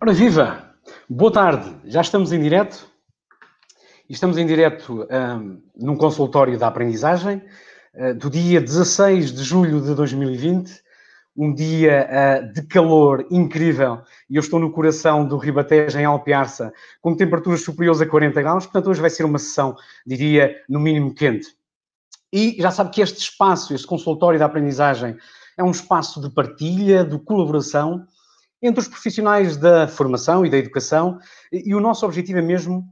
Ora viva! Boa tarde, já estamos em direto e estamos em direto num consultório da aprendizagem do dia 16 de julho de 2020, um dia de calor incrível e eu estou no coração do Ribatejo, em Alpiarça, com temperaturas superiores a 40 graus, portanto hoje vai ser uma sessão, diria, no mínimo quente. E já sabe que este espaço, este consultório da aprendizagem, é um espaço de partilha, de colaboração entre os profissionais da formação e da educação, e o nosso objetivo é mesmo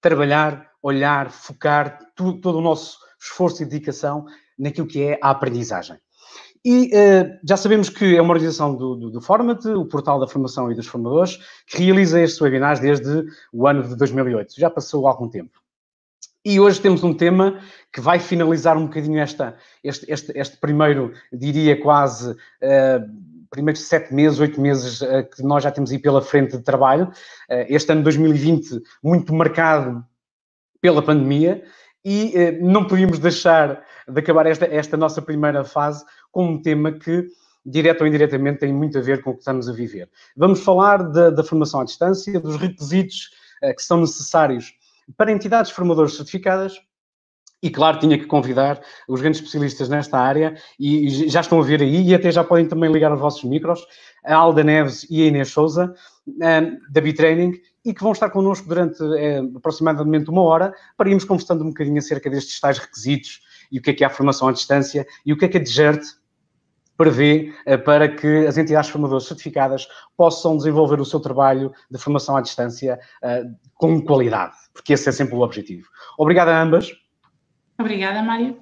trabalhar, olhar, focar todo o nosso esforço e dedicação naquilo que é a aprendizagem. E já sabemos que é uma organização do Format, o portal da formação e dos formadores, que realiza estes webinars desde o ano de 2008. Já passou algum tempo. E hoje temos um tema que vai finalizar um bocadinho este primeiro, diria quase, primeiros 7 meses, 8 meses que nós já temos aí pela frente de trabalho. Este ano 2020 muito marcado pela pandemia e não podíamos deixar de acabar esta nossa primeira fase com um tema que, direto ou indiretamente, tem muito a ver com o que estamos a viver. Vamos falar da formação à distância, dos requisitos que são necessários para entidades formadoras certificadas e, claro, tinha que convidar os grandes especialistas nesta área e já estão a ver aí e até já podem também ligar os vossos micros, a Alda Neves e a Inês Souza, da B-Training, e que vão estar connosco durante aproximadamente 1 hora para irmos conversando um bocadinho acerca destes tais requisitos e o que é a formação à distância e o que a DGERT prevê para que as entidades formadoras certificadas possam desenvolver o seu trabalho de formação à distância com qualidade, porque esse é sempre o objetivo. Obrigado a ambas. Obrigada, Mário.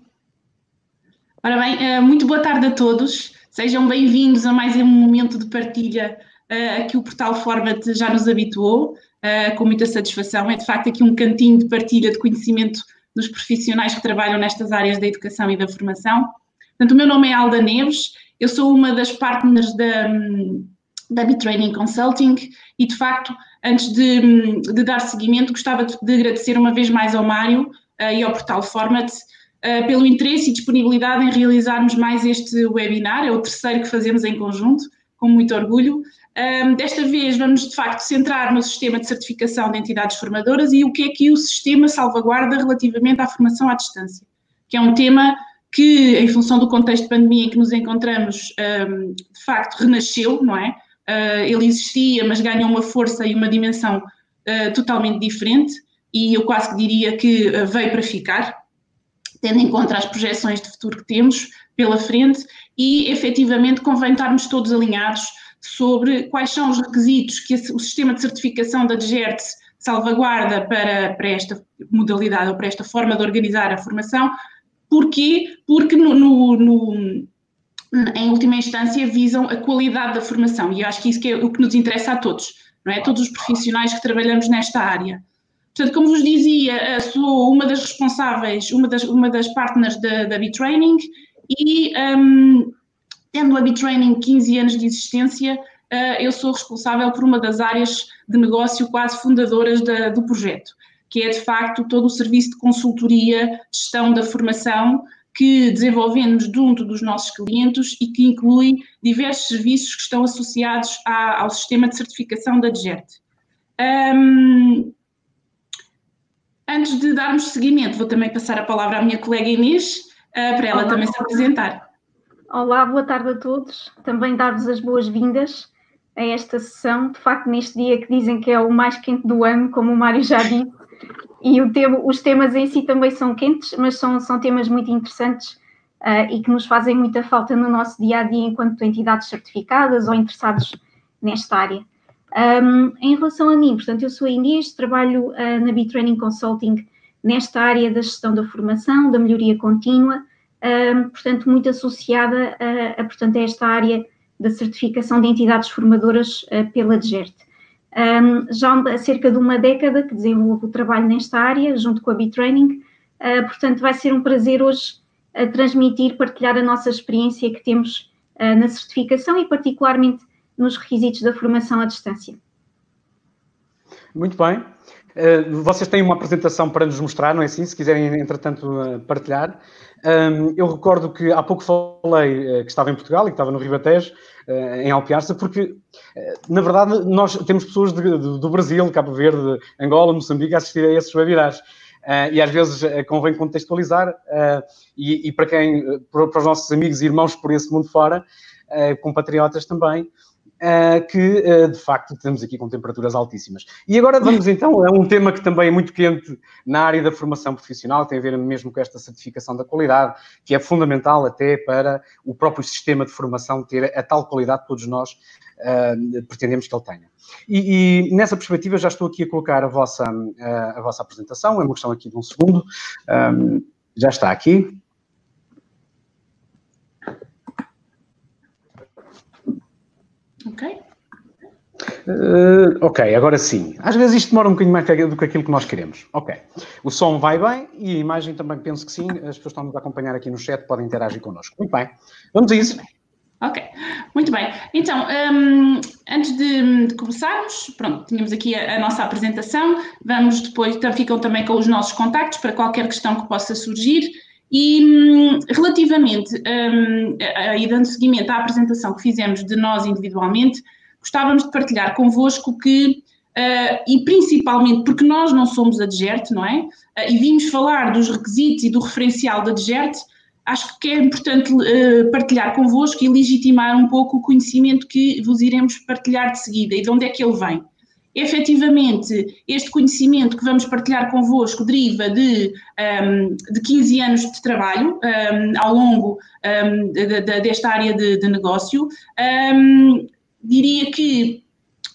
Ora bem, muito boa tarde a todos. Sejam bem-vindos a mais um momento de partilha a que o portal Format já nos habituou, com muita satisfação. É, de facto, aqui um cantinho de partilha de conhecimento dos profissionais que trabalham nestas áreas da educação e da formação. Portanto, o meu nome é Alda Neves, eu sou uma das partners da B-Training Consulting e, de facto, antes de dar seguimento, gostava de agradecer uma vez mais ao Mário e ao portal Format pelo interesse e disponibilidade em realizarmos mais este webinar. É o terceiro que fazemos em conjunto, com muito orgulho. Desta vez vamos, de facto, centrar no sistema de certificação de entidades formadoras e o que é que o sistema salvaguarda relativamente à formação à distância, que é um tema que, em função do contexto de pandemia em que nos encontramos, de facto, renasceu, não é? Ele existia, mas ganhou uma força e uma dimensão totalmente diferente e eu quase que diria que veio para ficar, tendo em conta as projeções de futuro que temos pela frente e, efetivamente, convém estarmos todos alinhados sobre quais são os requisitos que o sistema de certificação da DGERT salvaguarda para esta modalidade ou para esta forma de organizar a formação. Porquê? Porque, em última instância, visam a qualidade da formação e eu acho que isso que é o que nos interessa a todos, não é? Todos os profissionais que trabalhamos nesta área. Portanto, como vos dizia, sou uma das responsáveis, uma das partners da B-Training e, tendo a B-Training 15 anos de existência, eu sou responsável por uma das áreas de negócio quase fundadoras do projeto, que é, de facto, todo o serviço de consultoria, gestão da formação, que desenvolvemos junto dos nossos clientes e que inclui diversos serviços que estão associados ao sistema de certificação da DGERT. Antes de darmos seguimento, vou também passar a palavra à minha colega Inês, para ela também se apresentar. Olá, boa tarde a todos. Também dar-vos as boas-vindas a esta sessão, de facto, neste dia que dizem que é o mais quente do ano, como o Mário já disse, e os temas em si também são quentes, mas são temas muito interessantes e que nos fazem muita falta no nosso dia-a-dia enquanto entidades certificadas ou interessados nesta área. Em relação a mim, portanto, eu sou a Inês, trabalho na B-Training Consulting nesta área da gestão da formação, da melhoria contínua, portanto, muito associada portanto, a esta área da certificação de entidades formadoras pela DGERT. Já há cerca de uma década que desenvolvo o trabalho nesta área, junto com a B-Training, portanto, vai ser um prazer hoje transmitir, partilhar a nossa experiência que temos na certificação e particularmente nos requisitos da formação à distância. Muito bem. Vocês têm uma apresentação para nos mostrar, não é assim? Se quiserem, entretanto, partilhar. Eu recordo que há pouco falei que estava em Portugal e que estava no Ribatejo, em Alpiarça, porque, na verdade, nós temos pessoas do Brasil, Cabo Verde, Angola, Moçambique a assistir a esses webinars. E às vezes convém contextualizar, e para os nossos amigos e irmãos por esse mundo fora, compatriotas também, que de facto estamos aqui com temperaturas altíssimas. E agora vamos então a um tema que também é muito quente na área da formação profissional, tem a ver mesmo com esta certificação da qualidade, que é fundamental até para o próprio sistema de formação ter a tal qualidade que todos nós pretendemos que ele tenha. E nessa perspectiva já estou aqui a colocar a vossa apresentação, é uma questão aqui de um segundo, já está aqui. Ok. Ok, agora sim. Às vezes isto demora um bocadinho mais do que aquilo que nós queremos. Ok. O som vai bem e a imagem também penso que sim. As pessoas que estão-nos a acompanhar aqui no chat podem interagir connosco. Muito bem. Vamos a isso. Ok, muito bem. Então, antes de começarmos, pronto, tínhamos aqui a nossa apresentação. Vamos depois, ficam também com os nossos contactos para qualquer questão que possa surgir. E relativamente, e dando seguimento à apresentação que fizemos de nós individualmente, gostávamos de partilhar convosco que, e principalmente porque nós não somos a DGERT, não é? E vimos falar dos requisitos e do referencial da DGERT, acho que é importante partilhar convosco e legitimar um pouco o conhecimento que vos iremos partilhar de seguida e de onde é que ele vem. Efetivamente, este conhecimento que vamos partilhar convosco deriva de 15 anos de trabalho ao longo desta área de negócio. Diria que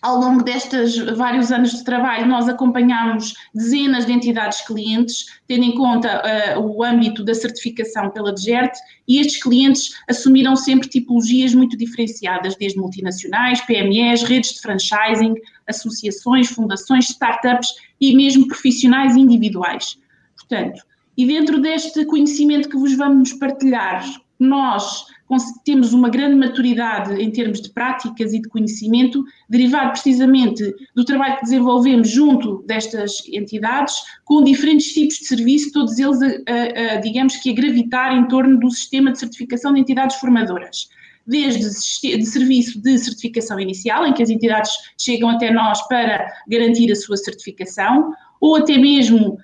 ao longo destes vários anos de trabalho nós acompanhamos dezenas de entidades clientes, tendo em conta o âmbito da certificação pela DGERT, e estes clientes assumiram sempre tipologias muito diferenciadas, desde multinacionais, PMEs, redes de franchising, associações, fundações, startups e mesmo profissionais individuais. Portanto, e dentro deste conhecimento que vos vamos partilhar, nós temos uma grande maturidade em termos de práticas e de conhecimento, derivado precisamente do trabalho que desenvolvemos junto destas entidades, com diferentes tipos de serviço, todos eles, digamos que a gravitar em torno do sistema de certificação de entidades formadoras. Desde de serviço de certificação inicial, em que as entidades chegam até nós para garantir a sua certificação, ou até mesmo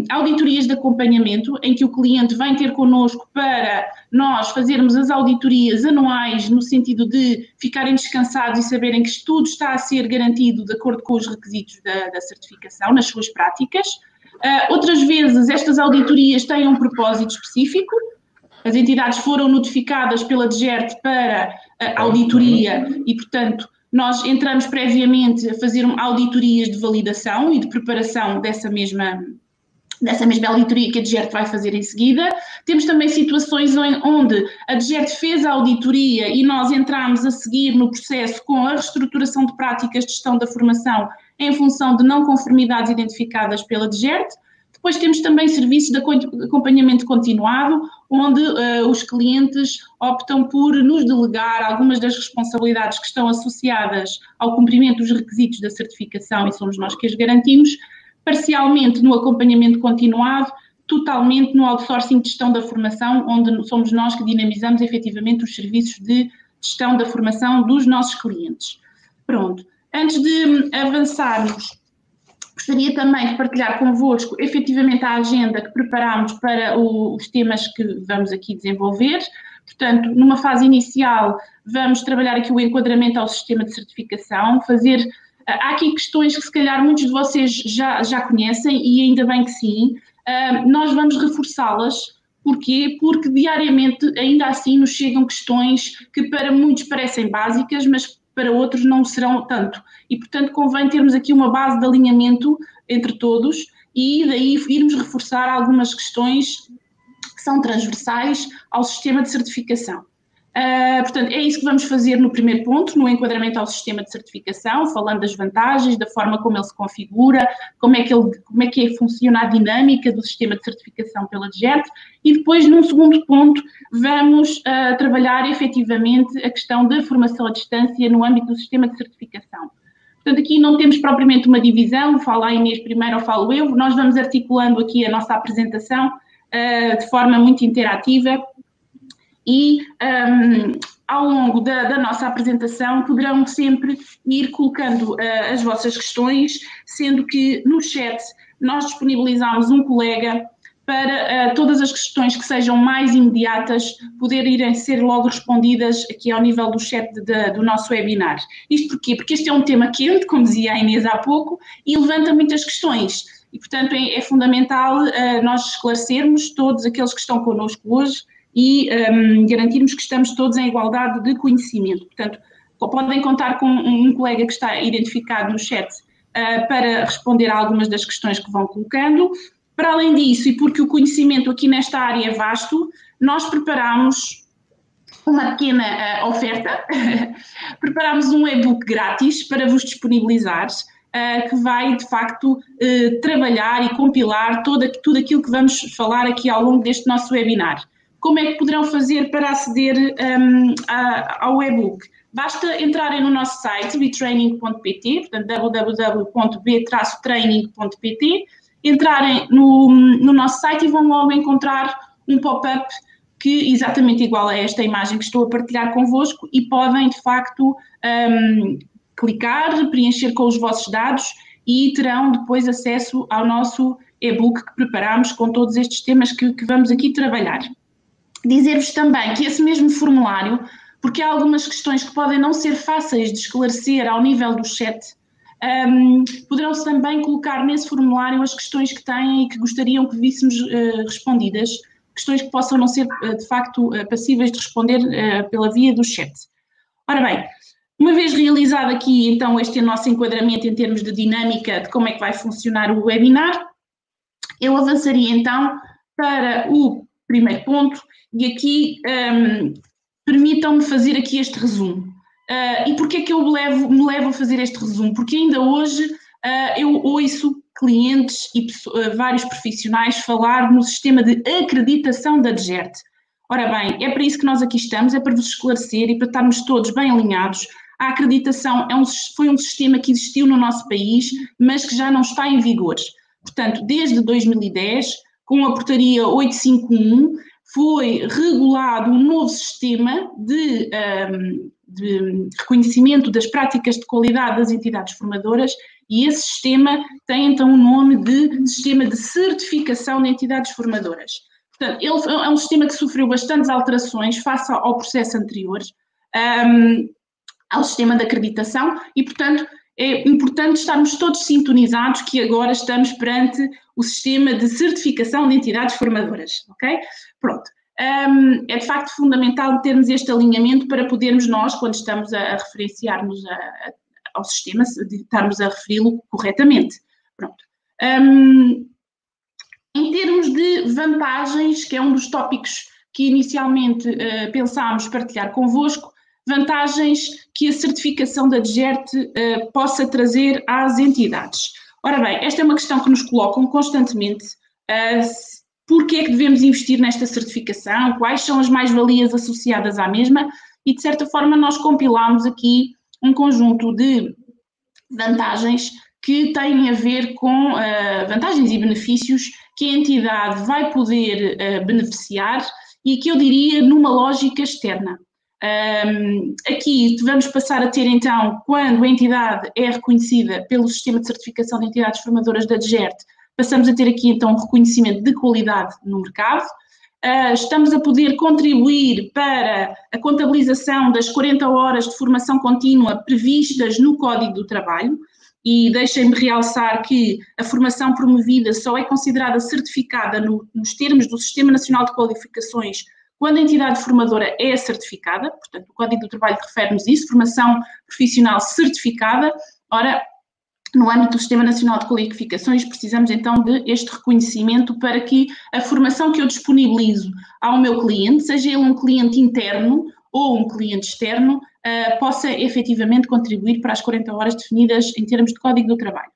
auditorias de acompanhamento, em que o cliente vem ter connosco para nós fazermos as auditorias anuais, no sentido de ficarem descansados e saberem que tudo está a ser garantido de acordo com os requisitos da certificação, nas suas práticas. Outras vezes, estas auditorias têm um propósito específico. As entidades foram notificadas pela DGERT para a auditoria e, portanto, nós entramos previamente a fazer auditorias de validação e de preparação dessa mesma auditoria que a DGERT vai fazer em seguida. Temos também situações onde a DGERT fez a auditoria e nós entramos a seguir no processo com a reestruturação de práticas de gestão da formação em função de não conformidades identificadas pela DGERT. Depois temos também serviços de acompanhamento continuado, onde os clientes optam por nos delegar algumas das responsabilidades que estão associadas ao cumprimento dos requisitos da certificação e somos nós que as garantimos, parcialmente no acompanhamento continuado, totalmente no outsourcing de gestão da formação, onde somos nós que dinamizamos efetivamente os serviços de gestão da formação dos nossos clientes. Pronto, antes de avançarmos, gostaria também de partilhar convosco efetivamente a agenda que preparámos para os temas que vamos aqui desenvolver. Portanto, numa fase inicial, vamos trabalhar aqui o enquadramento ao sistema de certificação, fazer... Há aqui questões que se calhar muitos de vocês já conhecem e ainda bem que sim. Nós vamos reforçá-las. Porquê? Porque diariamente ainda assim nos chegam questões que para muitos parecem básicas, mas para outros não serão tanto. E, portanto, convém termos aqui uma base de alinhamento entre todos e daí irmos reforçar algumas questões que são transversais ao sistema de certificação. Portanto, é isso que vamos fazer no primeiro ponto, no enquadramento ao sistema de certificação, falando das vantagens, da forma como ele se configura, como é que funciona a dinâmica do sistema de certificação pela DGERT, e depois, num segundo ponto, vamos trabalhar efetivamente a questão da formação à distância no âmbito do sistema de certificação. Portanto, aqui não temos propriamente uma divisão, fala a Inês primeiro ou falo eu, nós vamos articulando aqui a nossa apresentação de forma muito interativa e ao longo da nossa apresentação poderão sempre ir colocando as vossas questões, sendo que no chat nós disponibilizamos um colega para todas as questões que sejam mais imediatas poderem ser logo respondidas aqui ao nível do chat do nosso webinar. Isto porquê? Porque este é um tema quente, como dizia a Inês há pouco, e levanta muitas questões. E, portanto, é fundamental nós esclarecermos todos aqueles que estão connosco hoje e garantirmos que estamos todos em igualdade de conhecimento. Portanto, podem contar com um colega que está identificado no chat para responder a algumas das questões que vão colocando. Para além disso, e porque o conhecimento aqui nesta área é vasto, nós preparamos uma pequena oferta, preparamos um e-book grátis para vos disponibilizar, que vai, de facto, trabalhar e compilar tudo aquilo que vamos falar aqui ao longo deste nosso webinar. Como é que poderão fazer para aceder ao e-book? Basta entrarem no nosso site, betraining.pt, portanto, www.b-training.pt, entrarem no nosso site e vão logo encontrar um pop-up que exatamente igual a esta imagem que estou a partilhar convosco e podem, de facto, clicar, preencher com os vossos dados e terão depois acesso ao nosso e-book que preparamos com todos estes temas que vamos aqui trabalhar. Dizer-vos também que esse mesmo formulário, porque há algumas questões que podem não ser fáceis de esclarecer ao nível do chat, poderão-se também colocar nesse formulário as questões que têm e que gostariam que víssemos respondidas, questões que possam não ser, de facto, passíveis de responder pela via do chat. Ora bem, uma vez realizado aqui, então, este nosso enquadramento em termos de dinâmica de como é que vai funcionar o webinar, eu avançaria, então, para o primeiro ponto e aqui permitam-me fazer aqui este resumo. E porquê é que eu me levo a fazer este resumo? Porque ainda hoje eu ouço clientes e vários profissionais falar no sistema de acreditação da DGERT. Ora bem, é para isso que nós aqui estamos, é para vos esclarecer e para estarmos todos bem alinhados. A acreditação foi um sistema que existiu no nosso país, mas que já não está em vigor. Portanto, desde 2010, com a portaria 851, foi regulado um novo sistema de reconhecimento das práticas de qualidade das entidades formadoras e esse sistema tem então o nome de Sistema de Certificação de Entidades Formadoras. Portanto, ele é um sistema que sofreu bastantes alterações face ao processo anterior, ao sistema de acreditação e, portanto, é importante estarmos todos sintonizados que agora estamos perante o sistema de certificação de entidades formadoras, ok? Pronto. É de facto fundamental termos este alinhamento para podermos nós, quando estamos a referenciar-nos ao sistema, estarmos a referi-lo corretamente. Pronto. Em termos de vantagens, que é um dos tópicos que inicialmente pensámos partilhar convosco, vantagens que a certificação da DGERT possa trazer às entidades. Ora bem, esta é uma questão que nos colocam constantemente. Porquê é que devemos investir nesta certificação? Quais são as mais-valias associadas à mesma? E, de certa forma, nós compilamos aqui um conjunto de vantagens que têm a ver com vantagens e benefícios que a entidade vai poder beneficiar e que eu diria numa lógica externa. Aqui vamos passar a ter então, quando a entidade é reconhecida pelo Sistema de Certificação de Entidades Formadoras da DGERT, passamos a ter aqui então um reconhecimento de qualidade no mercado. Estamos a poder contribuir para a contabilização das 40 horas de formação contínua previstas no Código do Trabalho e deixem-me realçar que a formação promovida só é considerada certificada nos termos do Sistema Nacional de Qualificações quando a entidade formadora é certificada, portanto o Código do Trabalho refere-nos isso, formação profissional certificada. Ora, no âmbito do Sistema Nacional de Qualificações, precisamos então de este reconhecimento para que a formação que eu disponibilizo ao meu cliente, seja ele um cliente interno ou um cliente externo, possa efetivamente contribuir para as 40 horas definidas em termos de Código do Trabalho.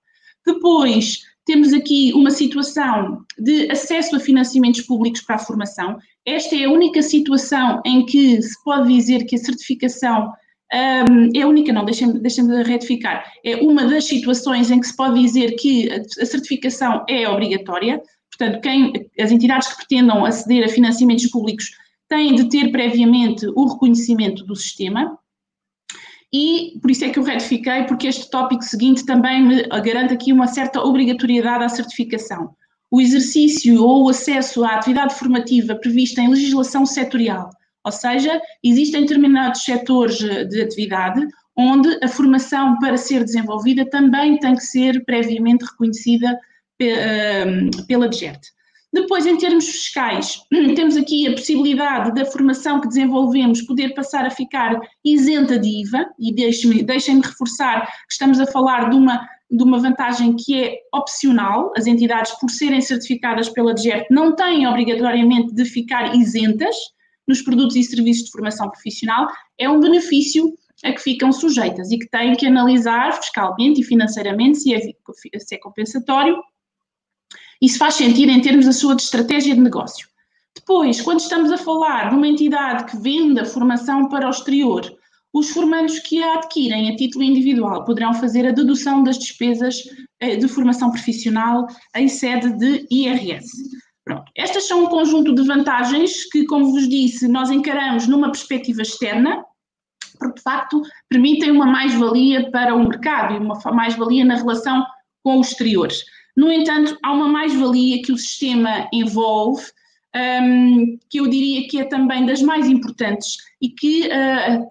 Depois, temos aqui uma situação de acesso a financiamentos públicos para a formação. Esta é a única situação em que se pode dizer que a certificação é a única, não, deixem-me retificar, é uma das situações em que se pode dizer que a certificação é obrigatória. Portanto, as entidades que pretendam aceder a financiamentos públicos têm de ter previamente o reconhecimento do sistema. E por isso é que eu retifiquei, porque este tópico seguinte também me garante aqui uma certa obrigatoriedade à certificação. O exercício ou o acesso à atividade formativa prevista em legislação setorial, ou seja, existem determinados setores de atividade onde a formação para ser desenvolvida também tem que ser previamente reconhecida pela DGERT. Depois, em termos fiscais, temos aqui a possibilidade da formação que desenvolvemos poder passar a ficar isenta de IVA, e deixem-me reforçar que estamos a falar de uma vantagem que é opcional. As entidades, por serem certificadas pela DGERT, não têm obrigatoriamente de ficar isentas nos produtos e serviços de formação profissional. É um benefício a que ficam sujeitas e que têm que analisar fiscalmente e financeiramente se é compensatório e se faz sentido em termos da sua estratégia de negócio. Depois, quando estamos a falar de uma entidade que venda formação para o exterior, os formandos que a adquirem a título individual poderão fazer a dedução das despesas de formação profissional em sede de IRS. Pronto. Estas são um conjunto de vantagens que, como vos disse, nós encaramos numa perspectiva externa, porque de facto permitem uma mais-valia para o mercado e uma mais-valia na relação com os exteriores. No entanto, há uma mais-valia que o sistema envolve, que eu diria que é também das mais importantes e que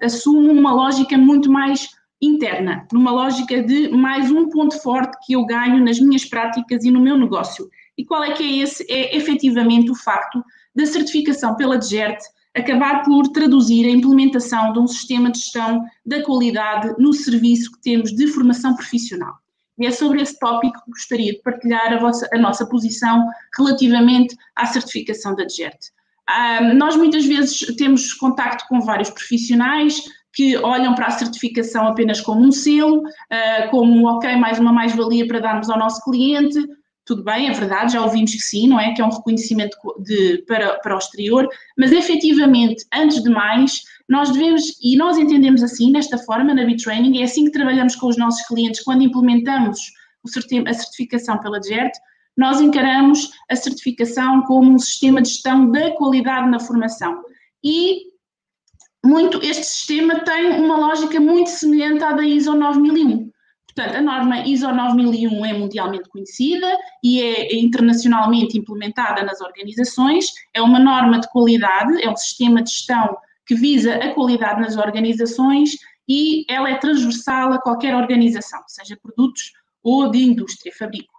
assume uma lógica muito mais interna, numa lógica de mais um ponto forte que eu ganho nas minhas práticas e no meu negócio. E qual é que é esse? É efetivamente o facto da certificação pela DGERT acabar por traduzir a implementação de um sistema de gestão da qualidade no serviço que temos de formação profissional. E é sobre esse tópico que gostaria de partilhar a nossa posição relativamente à certificação da DGERT. Nós muitas vezes temos contacto com vários profissionais que olham para a certificação apenas como um selo, como, ok, mais uma mais-valia para darmos ao nosso cliente. Tudo bem, é verdade, já ouvimos que sim, não é? Que é um reconhecimento para o exterior, mas efetivamente, antes de mais, nós devemos, e nós entendemos assim, desta forma, na B-Training, é assim que trabalhamos com os nossos clientes quando implementamos a certificação pela DGERT, nós encaramos a certificação como um sistema de gestão da qualidade na formação. E este sistema tem uma lógica muito semelhante à da ISO 9001. Portanto, a norma ISO 9001 é mundialmente conhecida e é internacionalmente implementada nas organizações, é uma norma de qualidade, é um sistema de gestão que visa a qualidade nas organizações e ela é transversal a qualquer organização, seja produtos ou de indústria, fabrico.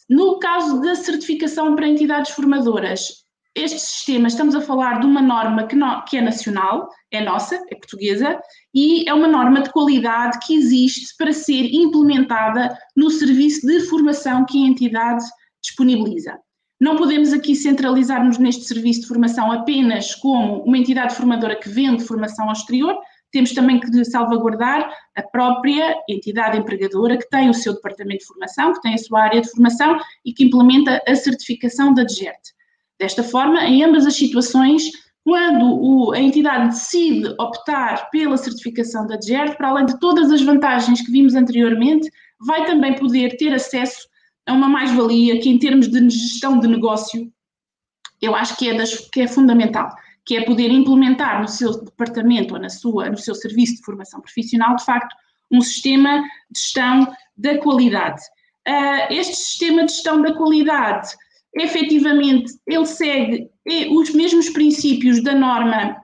No caso da certificação para entidades formadoras, este sistema, estamos a falar de uma norma que é nacional, é nossa, é portuguesa, e é uma norma de qualidade que existe para ser implementada no serviço de formação que a entidade disponibiliza. Não podemos aqui centralizar-nos neste serviço de formação apenas como uma entidade formadora que vende formação ao exterior, temos também que salvaguardar a própria entidade empregadora que tem o seu departamento de formação, que tem a sua área de formação e que implementa a certificação da DGERT. Desta forma, em ambas as situações, quando a entidade decide optar pela certificação da DGERT, para além de todas as vantagens que vimos anteriormente, vai também poder ter acesso a uma mais-valia que, em termos de gestão de negócio, eu acho que é fundamental, que é poder implementar no seu departamento ou no seu serviço de formação profissional, de facto, um sistema de gestão da qualidade. Este sistema de gestão da qualidade, efetivamente, ele segue os mesmos princípios da norma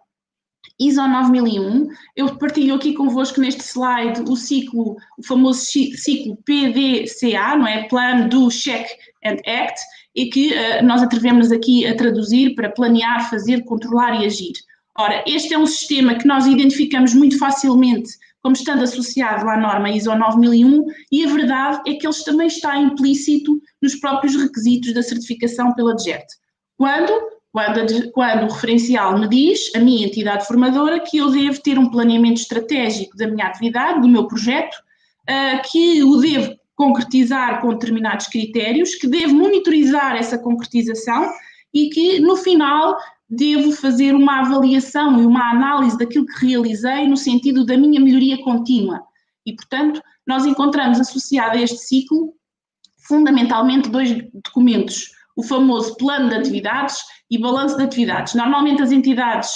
ISO 9001. Eu partilho aqui convosco neste slide o famoso ciclo PDCA, não é? Plan, Do, Check and Act, e que nós atrevemos aqui a traduzir para planear, fazer, controlar e agir. Ora, este é um sistema que nós identificamos muito facilmente como estando associado à norma ISO 9001 e a verdade é que ele também está implícito nos próprios requisitos da certificação pela DGERT. Quando o referencial me diz, a minha entidade formadora, que eu devo ter um planeamento estratégico da minha atividade, do meu projeto, que o devo concretizar com determinados critérios, que devo monitorizar essa concretização e que, no final, devo fazer uma avaliação e uma análise daquilo que realizei no sentido da minha melhoria contínua. E, portanto, nós encontramos associado a este ciclo fundamentalmente 2 documentos, o famoso plano de atividades e balanço de atividades. Normalmente as entidades,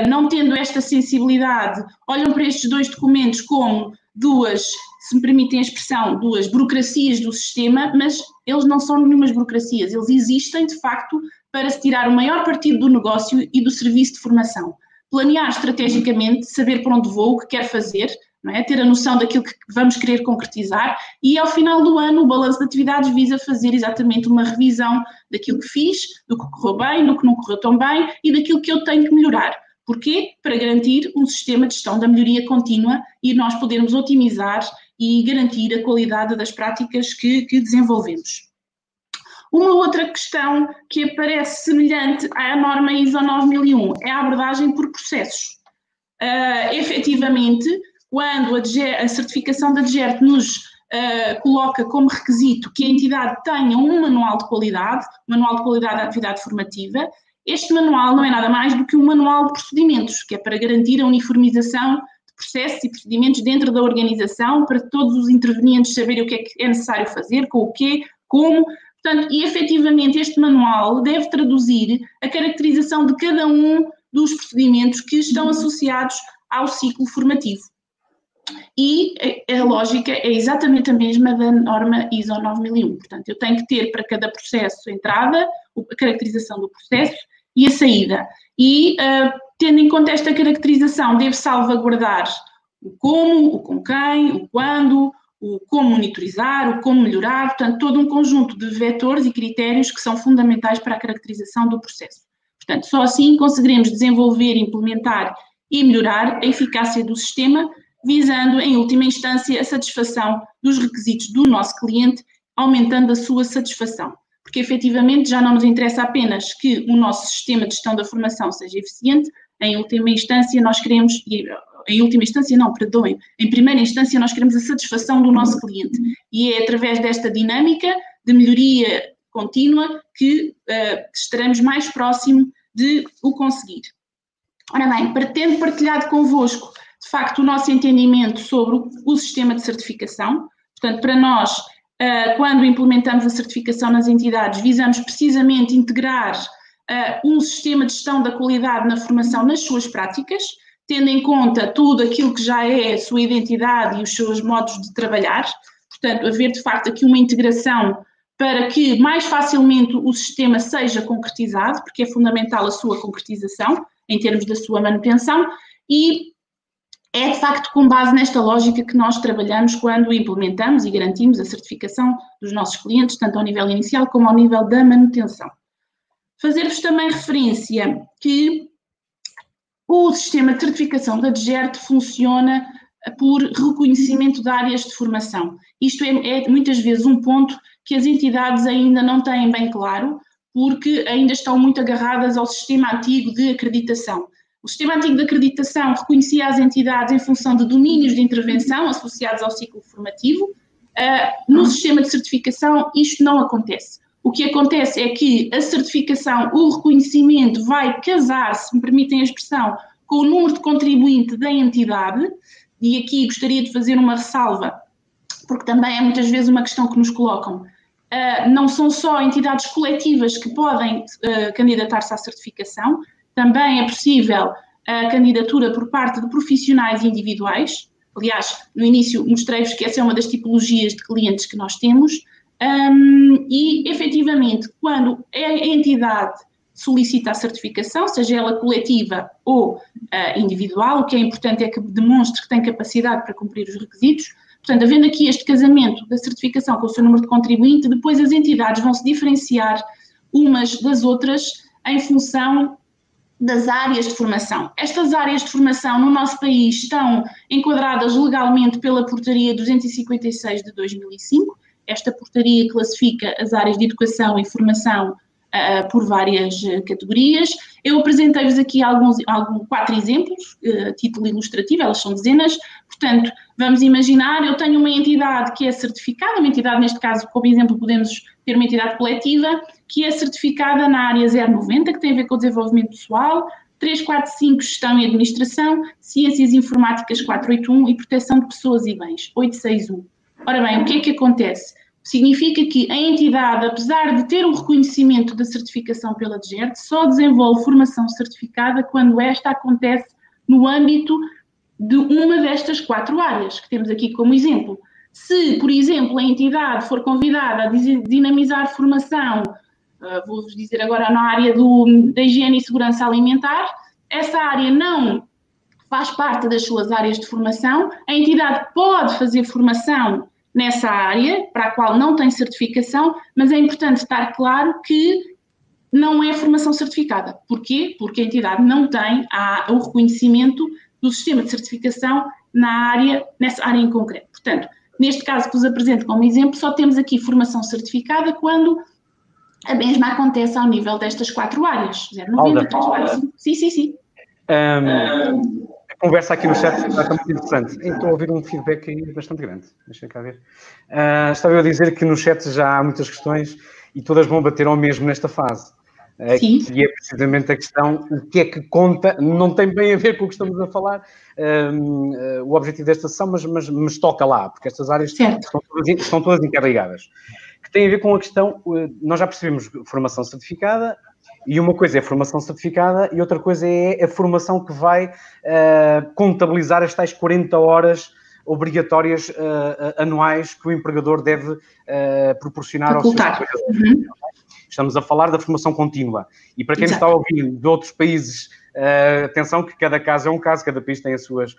não tendo esta sensibilidade, olham para estes 2 documentos como 2, se me permitem a expressão, 2 burocracias do sistema, mas eles não são nenhumas burocracias, eles existem de facto para se tirar o maior partido do negócio e do serviço de formação. Planear estrategicamente, saber para onde vou, o que quero fazer, não é? Ter a noção daquilo que vamos querer concretizar e ao final do ano o balanço de atividades visa fazer exatamente uma revisão daquilo que fiz, do que correu bem, do que não correu tão bem e daquilo que eu tenho que melhorar. Porquê? Para garantir um sistema de gestão da melhoria contínua e nós podermos otimizar e garantir a qualidade das práticas que desenvolvemos. Uma outra questão que aparece semelhante à norma ISO 9001 é a abordagem por processos. Efetivamente, quando a certificação da DGERT nos coloca como requisito que a entidade tenha um manual de qualidade da atividade formativa, este manual não é nada mais do que um manual de procedimentos, que é para garantir a uniformização de processos e procedimentos dentro da organização, para todos os intervenientes saberem o que é necessário fazer, com o quê, como. Portanto, e efetivamente este manual deve traduzir a caracterização de cada um dos procedimentos que estão associados ao ciclo formativo. E a lógica é exatamente a mesma da norma ISO 9001. Portanto, eu tenho que ter para cada processo a entrada, a caracterização do processo e a saída. E, tendo em conta esta caracterização, devo salvaguardar o como, o com quem, o quando, o como monitorizar, o como melhorar, portanto, todo um conjunto de vetores e critérios que são fundamentais para a caracterização do processo. Portanto, só assim conseguiremos desenvolver, implementar e melhorar a eficácia do sistema, visando, em última instância, a satisfação dos requisitos do nosso cliente, aumentando a sua satisfação. Porque, efetivamente, já não nos interessa apenas que o nosso sistema de gestão da formação seja eficiente, em última instância nós queremos... Em última instância, não, perdoem. Em primeira instância, nós queremos a satisfação do nosso cliente. E é através desta dinâmica de melhoria contínua que estaremos mais próximo de o conseguir. Ora bem, tendo partilhado convosco, de facto, o nosso entendimento sobre o sistema de certificação, portanto, para nós, quando implementamos a certificação nas entidades, visamos precisamente integrar um sistema de gestão da qualidade na formação nas suas práticas, tendo em conta tudo aquilo que já é a sua identidade e os seus modos de trabalhar, portanto, haver de facto aqui uma integração para que mais facilmente o sistema seja concretizado, porque é fundamental a sua concretização, em termos da sua manutenção, e é de facto com base nesta lógica que nós trabalhamos quando implementamos e garantimos a certificação dos nossos clientes, tanto ao nível inicial como ao nível da manutenção. Fazer-vos também referência que o sistema de certificação da DGERT funciona por reconhecimento de áreas de formação. Isto é muitas vezes um ponto que as entidades ainda não têm bem claro, porque ainda estão muito agarradas ao sistema antigo de acreditação. O sistema antigo de acreditação reconhecia as entidades em função de domínios de intervenção associados ao ciclo formativo. No sistema de certificação isto não acontece. O que acontece é que a certificação, o reconhecimento vai casar, se me permitem a expressão, com o número de contribuinte da entidade, e aqui gostaria de fazer uma ressalva, porque também é muitas vezes uma questão que nos colocam. Não são só entidades coletivas que podem candidatar-se à certificação, também é possível a candidatura por parte de profissionais individuais. Aliás, no início mostrei-vos que essa é uma das tipologias de clientes que nós temos. E, efetivamente, quando a entidade solicita a certificação, seja ela coletiva ou individual, o que é importante é que demonstre que tem capacidade para cumprir os requisitos. Portanto, havendo aqui este casamento da certificação com o seu número de contribuinte, depois as entidades vão se diferenciar umas das outras em função das áreas de formação. Estas áreas de formação no nosso país estão enquadradas legalmente pela Portaria 256 de 2005. Esta portaria classifica as áreas de educação e formação por várias categorias. Eu apresentei-vos aqui 4 exemplos, a título ilustrativo, elas são dezenas. Portanto, vamos imaginar, eu tenho uma entidade que é certificada, uma entidade, neste caso, como exemplo, podemos ter uma entidade coletiva, que é certificada na área 090, que tem a ver com o desenvolvimento pessoal, 345, gestão e administração, ciências informáticas 481 e proteção de pessoas e bens 861. Ora bem, o que é que acontece? Significa que a entidade, apesar de ter um reconhecimento da certificação pela DGERT, só desenvolve formação certificada quando esta acontece no âmbito de uma destas 4 áreas, que temos aqui como exemplo. Se, por exemplo, a entidade for convidada a dinamizar formação, vou-vos dizer agora na área da higiene e segurança alimentar, essa área não faz parte das suas áreas de formação, a entidade pode fazer formação nessa área, para a qual não tem certificação, mas é importante estar claro que não é formação certificada. Porquê? Porque a entidade não tem o reconhecimento do sistema de certificação nessa área em concreto. Portanto, neste caso que vos apresento como exemplo, só temos aqui formação certificada quando a mesma acontece ao nível destas 4 áreas. 090, 345. Sim. A conversa aqui no chat está muito interessante. Estou a ouvir um feedback aí bastante grande. Deixa cá ver. Estava eu a dizer que no chat já há muitas questões e todas vão bater ao mesmo nesta fase. Que é precisamente a questão, o que é que conta, não tem bem a ver com o que estamos a falar, o objetivo desta sessão, mas toca lá, porque estas áreas estão todas interligadas. Que tem a ver com a questão, nós já percebemos formação certificada, e uma coisa é a formação certificada e outra coisa é a formação que vai contabilizar as tais 40 horas obrigatórias anuais que o empregador deve proporcionar aos seus trabalhadores. Estamos a falar da formação contínua. E para quem nos está a ouvir de outros países, atenção que cada caso é um caso, cada país tem as suas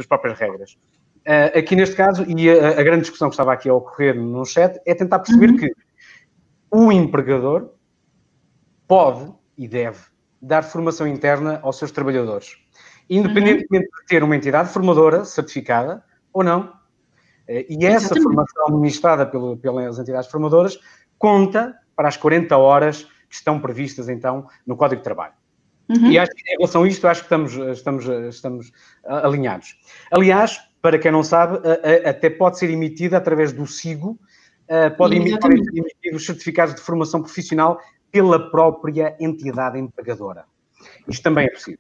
próprias regras. Aqui neste caso, e a grande discussão que estava aqui a ocorrer no chat, é tentar perceber que o empregador pode e deve dar formação interna aos seus trabalhadores, independentemente de ter uma entidade formadora certificada ou não. E essa formação administrada pelas entidades formadoras conta para as 40 horas que estão previstas, então, no Código de Trabalho. E acho que, em relação a isto, acho que estamos alinhados. Aliás, para quem não sabe, até pode ser emitida através do SIGO, podem emitir os certificados de formação profissional pela própria entidade empregadora. Isto também é possível.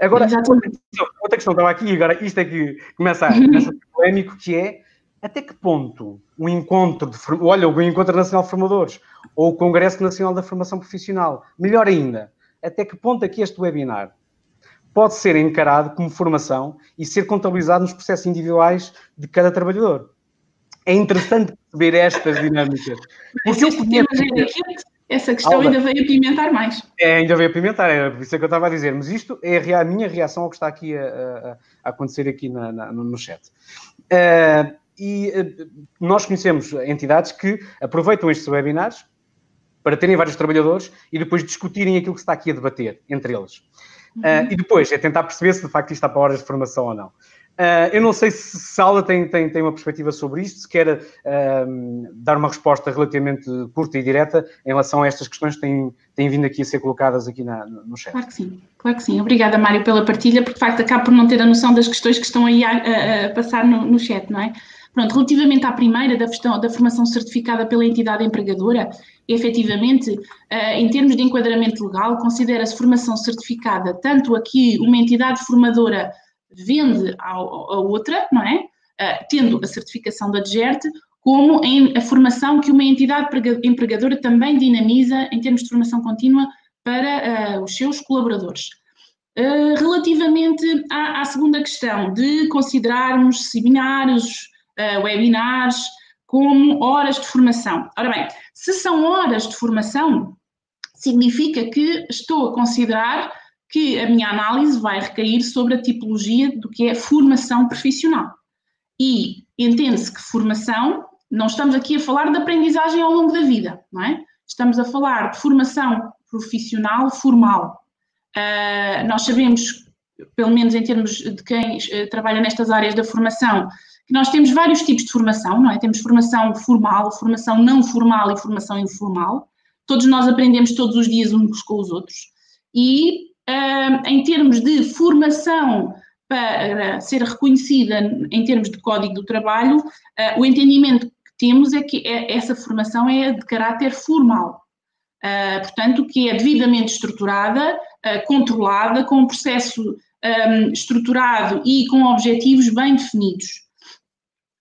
Agora, outra questão estava aqui, agora isto é que começa a ser polémico, que é até que ponto o encontro nacional de formadores ou o Congresso Nacional da Formação Profissional, melhor ainda, até que ponto é que este webinar pode ser encarado como formação e ser contabilizado nos processos individuais de cada trabalhador. É interessante perceber estas dinâmicas. Essa questão ainda veio apimentar mais. Ainda veio apimentar, é por isso que eu estava a dizer. Mas isto é a minha reação ao que está aqui a acontecer aqui no chat. Nós conhecemos entidades que aproveitam estes webinars para terem vários trabalhadores e depois discutirem aquilo que se está aqui a debater entre eles. E depois é tentar perceber se de facto isto está para horas de formação ou não. Eu não sei se a aula tem uma perspectiva sobre isto, se quer dar uma resposta relativamente curta e direta em relação a estas questões que têm vindo aqui a ser colocadas aqui no chat. Claro que sim. Obrigada, Mário, pela partilha, porque de facto acabo por não ter a noção das questões que estão aí a passar no chat, não é? Pronto, relativamente à primeira, da formação certificada pela entidade empregadora, efetivamente, em termos de enquadramento legal, considera-se formação certificada tanto a que uma entidade formadora vende a outra, não é? Tendo a certificação da DGERT, como a formação que uma entidade empregadora também dinamiza em termos de formação contínua para os seus colaboradores. Relativamente à segunda questão de considerarmos seminários, webinars como horas de formação. Ora bem, se são horas de formação, significa que estou a considerar que a minha análise vai recair sobre a tipologia do que é formação profissional. E entende-se que formação, não estamos aqui a falar de aprendizagem ao longo da vida, não é? Estamos a falar de formação profissional formal. Nós sabemos, pelo menos em termos de quem trabalha nestas áreas da formação, que nós temos vários tipos de formação, não é? Temos formação formal, formação não formal e formação informal. todos nós aprendemos todos os dias uns com os outros. E em termos de formação para ser reconhecida em termos de Código do Trabalho, o entendimento que temos é que essa formação é de caráter formal. Portanto, que é devidamente estruturada, controlada, com um processo estruturado e com objetivos bem definidos.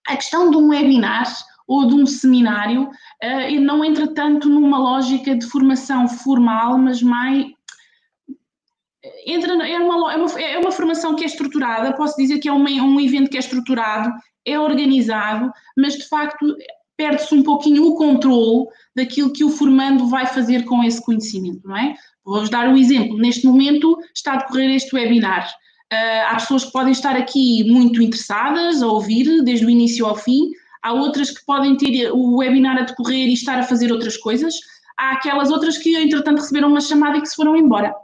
A questão de um webinar ou de um seminário não entra tanto numa lógica de formação formal, mas mais... É uma formação que é estruturada, posso dizer que é um evento que é estruturado, é organizado, mas de facto perde-se um pouquinho o controle daquilo que o formando vai fazer com esse conhecimento, não é? Vou-vos dar um exemplo. Neste momento está a decorrer este webinar. Há pessoas que podem estar aqui muito interessadas a ouvir desde o início ao fim, há outras que podem ter o webinar a decorrer e estar a fazer outras coisas, há aquelas outras que entretanto receberam uma chamada e que se foram embora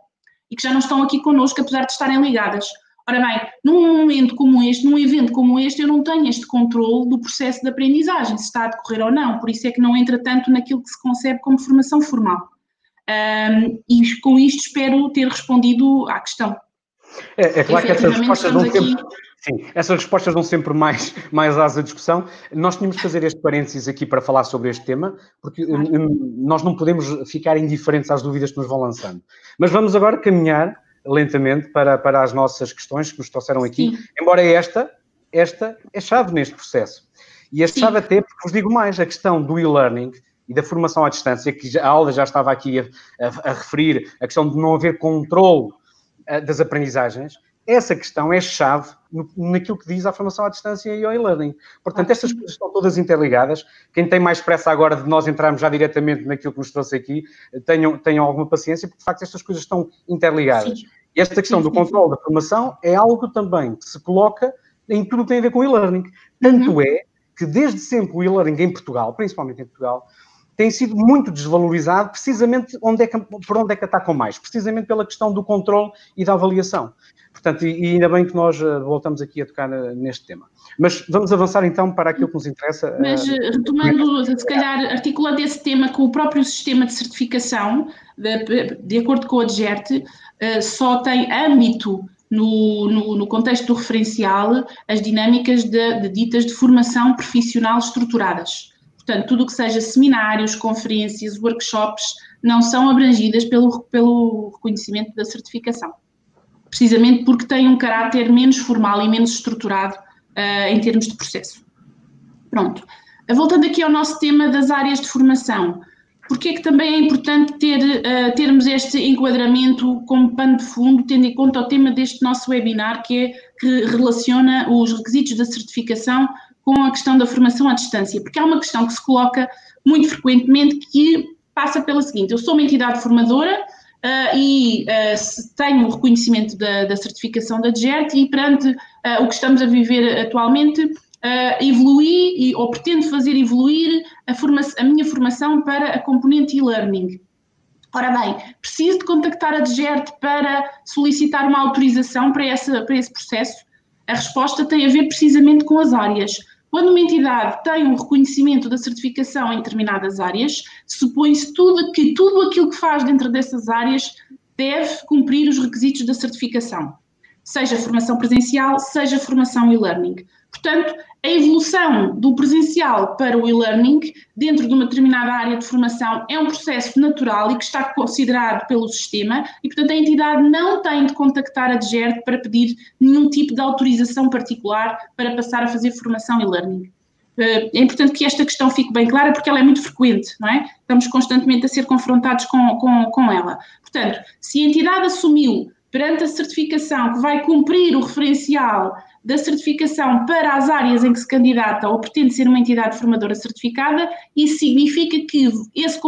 e que já não estão aqui connosco, apesar de estarem ligadas. Ora bem, num momento como este, num evento como este, eu não tenho este controle do processo de aprendizagem, se está a decorrer ou não, por isso é que não entra tanto naquilo que se concebe como formação formal. E com isto espero ter respondido à questão. É claro que essas respostas dão sempre... Sim, essas respostas dão sempre mais asa à discussão. Nós tínhamos de fazer este parênteses aqui para falar sobre este tema, porque nós não podemos ficar indiferentes às dúvidas que nos vão lançando. Mas vamos agora caminhar lentamente para as nossas questões que nos trouxeram aqui, sim. Embora esta é chave neste processo. E esta chave até, porque vos digo mais, a questão do e-learning e da formação à distância, que a Alda já estava aqui a referir, a questão de não haver controle das aprendizagens, essa questão é chave naquilo que diz a formação à distância e ao e-learning. Portanto, estas coisas estão todas interligadas. Quem tem mais pressa agora de nós entrarmos já diretamente naquilo que nos trouxe aqui, tenham alguma paciência, porque de facto estas coisas estão interligadas. Sim. E esta questão do controle da formação é algo também que se coloca em tudo o que tem a ver com o e-learning. Tanto é que desde sempre o e-learning em Portugal, principalmente em Portugal, tem sido muito desvalorizado precisamente por onde é que atacam mais, precisamente pela questão do controle e da avaliação. Portanto, e ainda bem que nós voltamos aqui a tocar neste tema. Mas vamos avançar então para aquilo que nos interessa. Mas retomando, se calhar, articulando esse tema com o próprio sistema de certificação, de acordo com a DGERT, só tem âmbito no contexto do referencial as dinâmicas ditas de formação profissional estruturadas. Portanto, tudo o que seja seminários, conferências, workshops, não são abrangidas pelo reconhecimento da certificação. Precisamente porque tem um caráter menos formal e menos estruturado em termos de processo. Pronto. Voltando aqui ao nosso tema das áreas de formação, porque é que também é importante termos este enquadramento como pano de fundo, tendo em conta o tema deste nosso webinar, que relaciona os requisitos da certificação com a questão da formação à distância, porque há uma questão que se coloca muito frequentemente que passa pela seguinte: eu sou uma entidade formadora e tenho o reconhecimento da certificação da DGERT e perante o que estamos a viver atualmente, evoluí ou pretendo fazer evoluir a minha formação para a componente e-learning. Ora bem, preciso de contactar a DGERT para solicitar uma autorização para esse processo? A resposta tem a ver precisamente com as áreas. Quando uma entidade tem um reconhecimento da certificação em determinadas áreas, supõe-se tudo aquilo que faz dentro dessas áreas deve cumprir os requisitos da certificação, seja formação presencial, seja formação e-learning. Portanto, a evolução do presencial para o e-learning dentro de uma determinada área de formação é um processo natural e que está considerado pelo sistema e, portanto, a entidade não tem de contactar a DGERT para pedir nenhum tipo de autorização particular para passar a fazer formação e-learning. É importante que esta questão fique bem clara porque ela é muito frequente, não é? Estamos constantemente a ser confrontados com ela. Portanto, se a entidade assumiu perante a certificação que vai cumprir o referencial da certificação para as áreas em que se candidata ou pretende ser uma entidade formadora certificada, isso significa que esse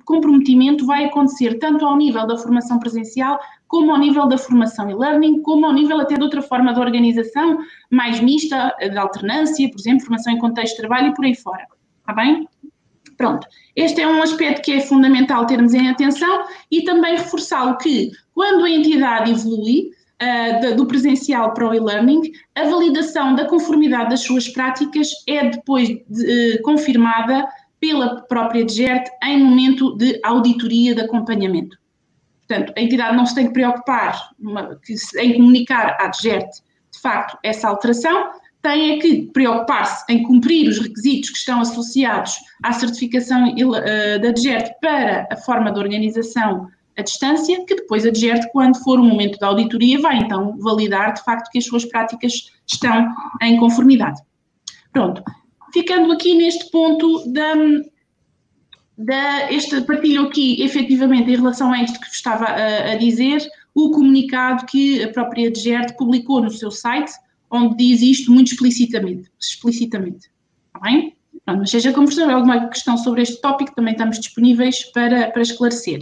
comprometimento vai acontecer tanto ao nível da formação presencial, como ao nível da formação e-learning, como ao nível até de outra forma de organização, mais mista, de alternância, por exemplo, formação em contexto de trabalho e por aí fora. Está bem? Pronto. Este é um aspecto que é fundamental termos em atenção e também reforçá-lo que, quando a entidade evolui do presencial para o e-learning, a validação da conformidade das suas práticas é depois confirmada pela própria DGERT em momento de auditoria de acompanhamento. Portanto, a entidade não se tem que preocupar em comunicar à DGERT, de facto, essa alteração, tem é que preocupar-se em cumprir os requisitos que estão associados à certificação da DGERT para a forma de organização à distância, que depois a DGERT, quando for o momento da auditoria, vai então validar de facto que as suas práticas estão em conformidade. Pronto, ficando aqui neste ponto este partilho aqui, efetivamente, em relação a isto que estava a dizer, o comunicado que a própria DGERT publicou no seu site, onde diz isto muito explicitamente. Está bem? Pronto, mas seja como for, alguma questão sobre este tópico, também estamos disponíveis para esclarecer.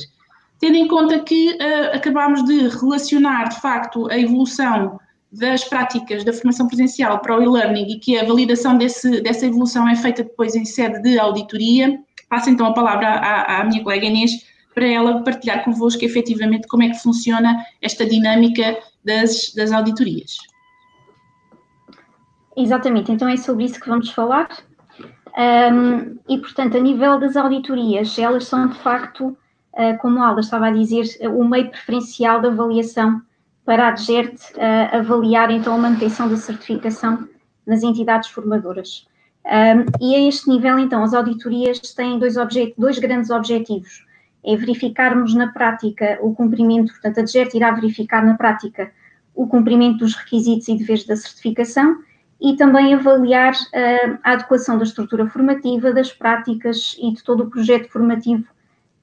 Tendo em conta que acabámos de relacionar, de facto, a evolução das práticas da formação presencial para o e-learning e que a validação dessa evolução é feita depois em sede de auditoria, passo então a palavra à minha colega Inês para ela partilhar convosco efetivamente como é que funciona esta dinâmica das auditorias. Exatamente, então é sobre isso que vamos falar. E, portanto, a nível das auditorias, elas são de facto, como a Alda estava a dizer, o meio preferencial de avaliação para a DGERT avaliar então a manutenção da certificação nas entidades formadoras. E a este nível, então, as auditorias têm dois grandes objetivos. É verificarmos na prática o cumprimento, portanto, a DGERT irá verificar na prática o cumprimento dos requisitos e deveres da certificação e também avaliar a adequação da estrutura formativa, das práticas e de todo o projeto formativo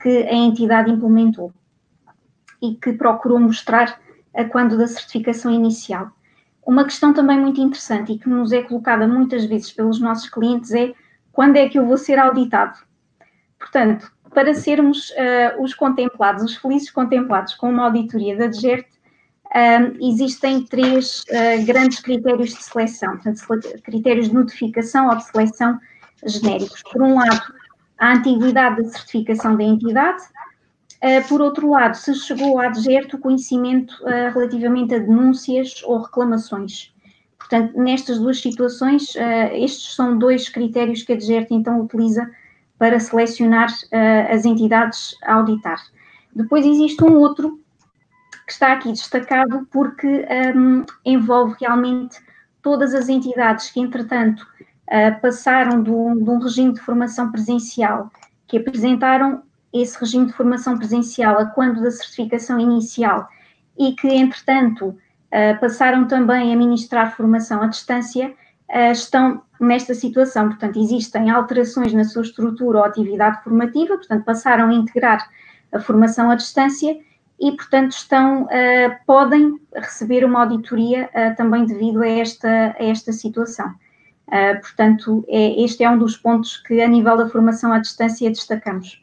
que a entidade implementou e que procurou mostrar quando da certificação inicial. Uma questão também muito interessante e que nos é colocada muitas vezes pelos nossos clientes é quando é que eu vou ser auditado? Portanto, para sermos os contemplados, os felizes contemplados com uma auditoria da DGERT, existem três grandes critérios de seleção, portanto, critérios de notificação ou de seleção genéricos. Por um lado, a antiguidade da certificação da entidade. Por outro lado, se chegou à DGERT o conhecimento relativamente a denúncias ou reclamações. Portanto, nestas duas situações, estes são dois critérios que a DGERT então utiliza para selecionar as entidades a auditar. Depois existe um outro que está aqui destacado porque envolve realmente todas as entidades que, entretanto, passaram de um regime de formação presencial, que apresentaram esse regime de formação presencial a quando da certificação inicial e que, entretanto, passaram também a ministrar formação à distância, estão nesta situação. Portanto, existem alterações na sua estrutura ou atividade formativa, portanto, passaram a integrar a formação à distância e, portanto, podem receber uma auditoria também devido a esta situação. Portanto, este é um dos pontos que, a nível da formação à distância, destacamos.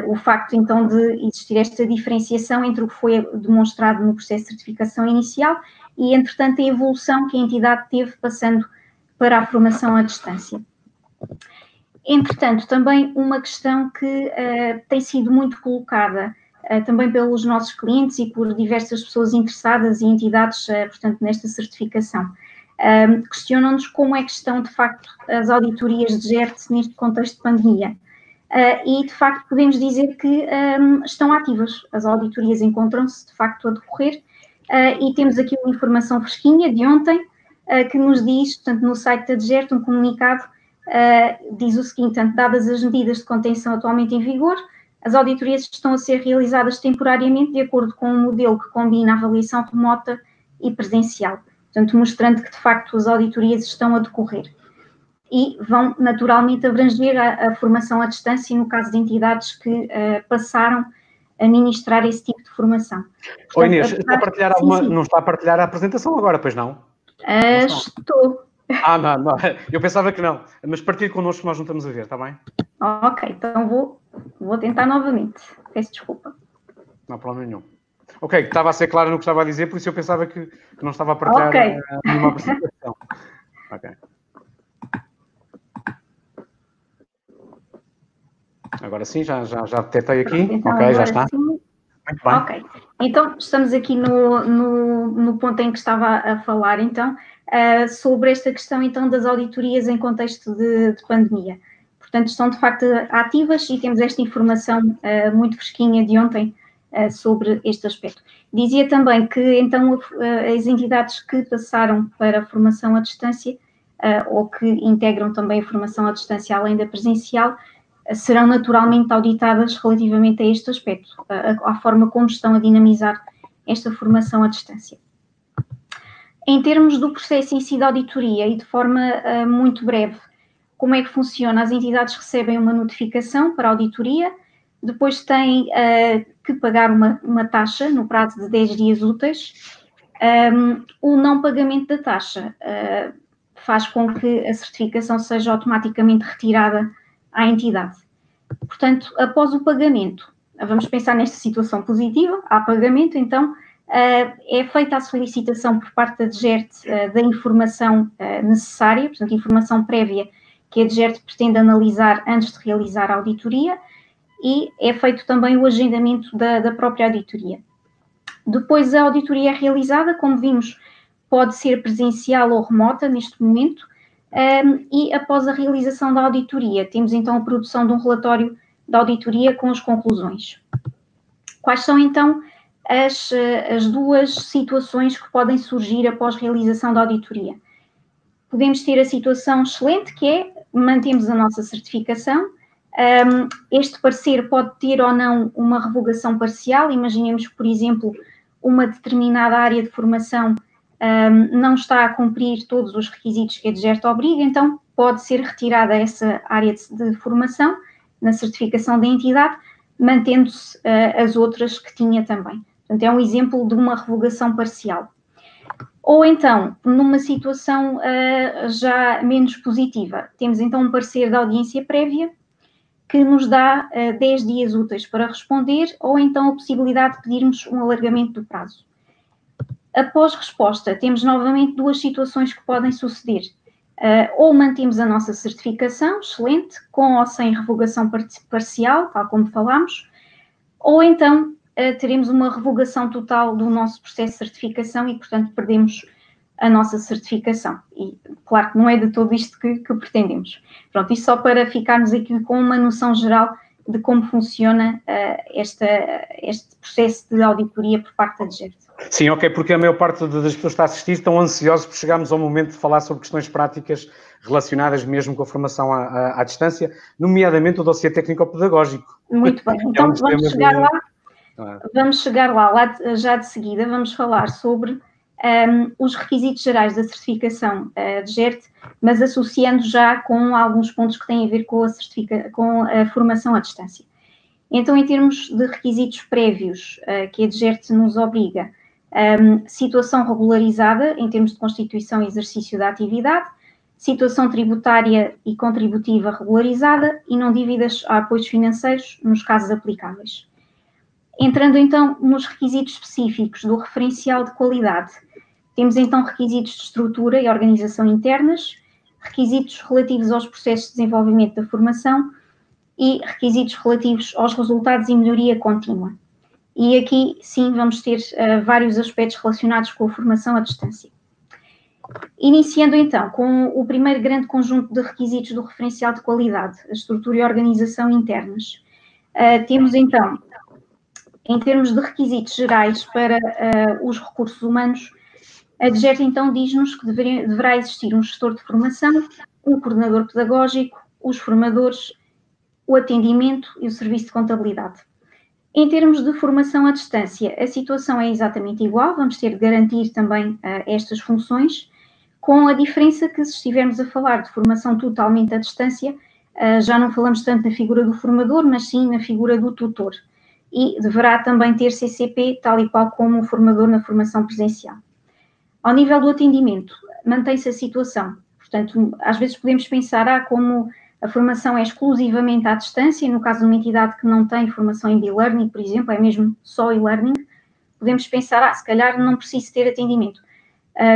O facto, então, de existir esta diferenciação entre o que foi demonstrado no processo de certificação inicial e, entretanto, a evolução que a entidade teve passando para a formação à distância. Entretanto, também uma questão que tem sido muito colocada também pelos nossos clientes e por diversas pessoas interessadas e entidades, portanto, nesta certificação. Questionam-nos como é que estão, de facto, as auditorias de DGERT neste contexto de pandemia. E, de facto, podemos dizer que estão ativas. As auditorias encontram-se, de facto, a decorrer e temos aqui uma informação fresquinha de ontem que nos diz, portanto, no site da DGERT, um comunicado, diz o seguinte, portanto, dadas as medidas de contenção atualmente em vigor, as auditorias estão a ser realizadas temporariamente de acordo com um modelo que combina avaliação remota e presencial. Portanto, mostrando que, de facto, as auditorias estão a decorrer. E vão, naturalmente, abranger a formação à distância no caso de entidades que passaram a ministrar esse tipo de formação. Portanto, Inês, está a partilhar não está a partilhar a apresentação agora, pois não? Estou. Não. Eu pensava que não. Mas partilhe connosco que nós não estamos a ver, está bem? Ok, então vou tentar novamente. Peço desculpa. Não há problema nenhum. Ok, estava a ser clara no que estava a dizer, por isso eu pensava que não estava a partilhar nenhuma apresentação. Ok. Agora sim, já detetei aqui. Então, ok, já está. Sim. Muito bem. Ok. Então, estamos aqui no ponto em que estava a falar, então, sobre esta questão, então, das auditorias em contexto de pandemia. Portanto, estão de facto ativas e temos esta informação muito fresquinha de ontem sobre este aspecto. Dizia também que, então, as entidades que passaram para a formação à distância ou que integram também a formação à distância além da presencial, serão naturalmente auditadas relativamente a este aspecto, à forma como estão a dinamizar esta formação à distância. Em termos do processo em si de auditoria e de forma muito breve, como é que funciona? As entidades recebem uma notificação para a auditoria, depois têm que pagar uma taxa no prazo de 10 dias úteis. O não pagamento da taxa faz com que a certificação seja automaticamente retirada à entidade. Portanto, após o pagamento, vamos pensar nesta situação positiva, há pagamento, então é feita a solicitação por parte da DGERT da informação necessária, portanto, informação prévia que a DGERT pretende analisar antes de realizar a auditoria, e é feito também o agendamento da própria auditoria. Depois a auditoria é realizada, como vimos, pode ser presencial ou remota neste momento, e após a realização da auditoria, temos então a produção de um relatório da auditoria com as conclusões. Quais são então as duas situações que podem surgir após realização da auditoria? Podemos ter a situação excelente, que é mantemos a nossa certificação. Este parecer pode ter ou não uma revogação parcial. Imaginemos que, por exemplo, uma determinada área de formação não está a cumprir todos os requisitos que a DGERT obriga, então pode ser retirada essa área de formação na certificação da entidade, mantendo-se as outras que tinha também. Portanto, é um exemplo de uma revogação parcial. Ou então, numa situação já menos positiva, temos então um parecer da audiência prévia que nos dá 10 dias úteis para responder, ou então a possibilidade de pedirmos um alargamento do prazo. Após resposta, temos novamente duas situações que podem suceder. Ou mantemos a nossa certificação, excelente, com ou sem revogação parcial, tal como falámos, ou então teremos uma revogação total do nosso processo de certificação e, portanto, perdemos a nossa certificação. E, claro, que não é de todo isto que pretendemos. Pronto, isto só para ficarmos aqui com uma noção geral de como funciona este processo de auditoria por parte da DGERT. Sim, ok, porque a maior parte das pessoas que está a assistir estão ansiosos por chegarmos ao momento de falar sobre questões práticas relacionadas mesmo com a formação à distância, nomeadamente o dossiê técnico-pedagógico. Muito bem, então vamos chegar lá. Vamos chegar lá já de seguida, vamos falar sobre os requisitos gerais da certificação DGERT, mas associando já com alguns pontos que têm a ver com a formação à distância. Então, em termos de requisitos prévios que a DGERT nos obriga, situação regularizada em termos de constituição e exercício da atividade, situação tributária e contributiva regularizada e não dívidas a apoios financeiros nos casos aplicáveis. Entrando então nos requisitos específicos do referencial de qualidade, temos então requisitos de estrutura e organização internas, requisitos relativos aos processos de desenvolvimento da formação e requisitos relativos aos resultados e melhoria contínua. E aqui, sim, vamos ter vários aspectos relacionados com a formação à distância. Iniciando então com o primeiro grande conjunto de requisitos do referencial de qualidade, a estrutura e organização internas. Temos então, em termos de requisitos gerais para os recursos humanos, a DGERT então diz-nos que deverá existir um gestor de formação, um coordenador pedagógico, os formadores, o atendimento e o serviço de contabilidade. Em termos de formação à distância, a situação é exatamente igual, vamos ter de garantir também estas funções, com a diferença que se estivermos a falar de formação totalmente à distância, já não falamos tanto na figura do formador, mas sim na figura do tutor. E deverá também ter CCP, tal e qual como o formador na formação presencial. Ao nível do atendimento, mantém-se a situação. Portanto, às vezes podemos pensar, como a formação é exclusivamente à distância, no caso de uma entidade que não tem formação em e-learning, por exemplo, é mesmo só e-learning, podemos pensar, se calhar não preciso ter atendimento.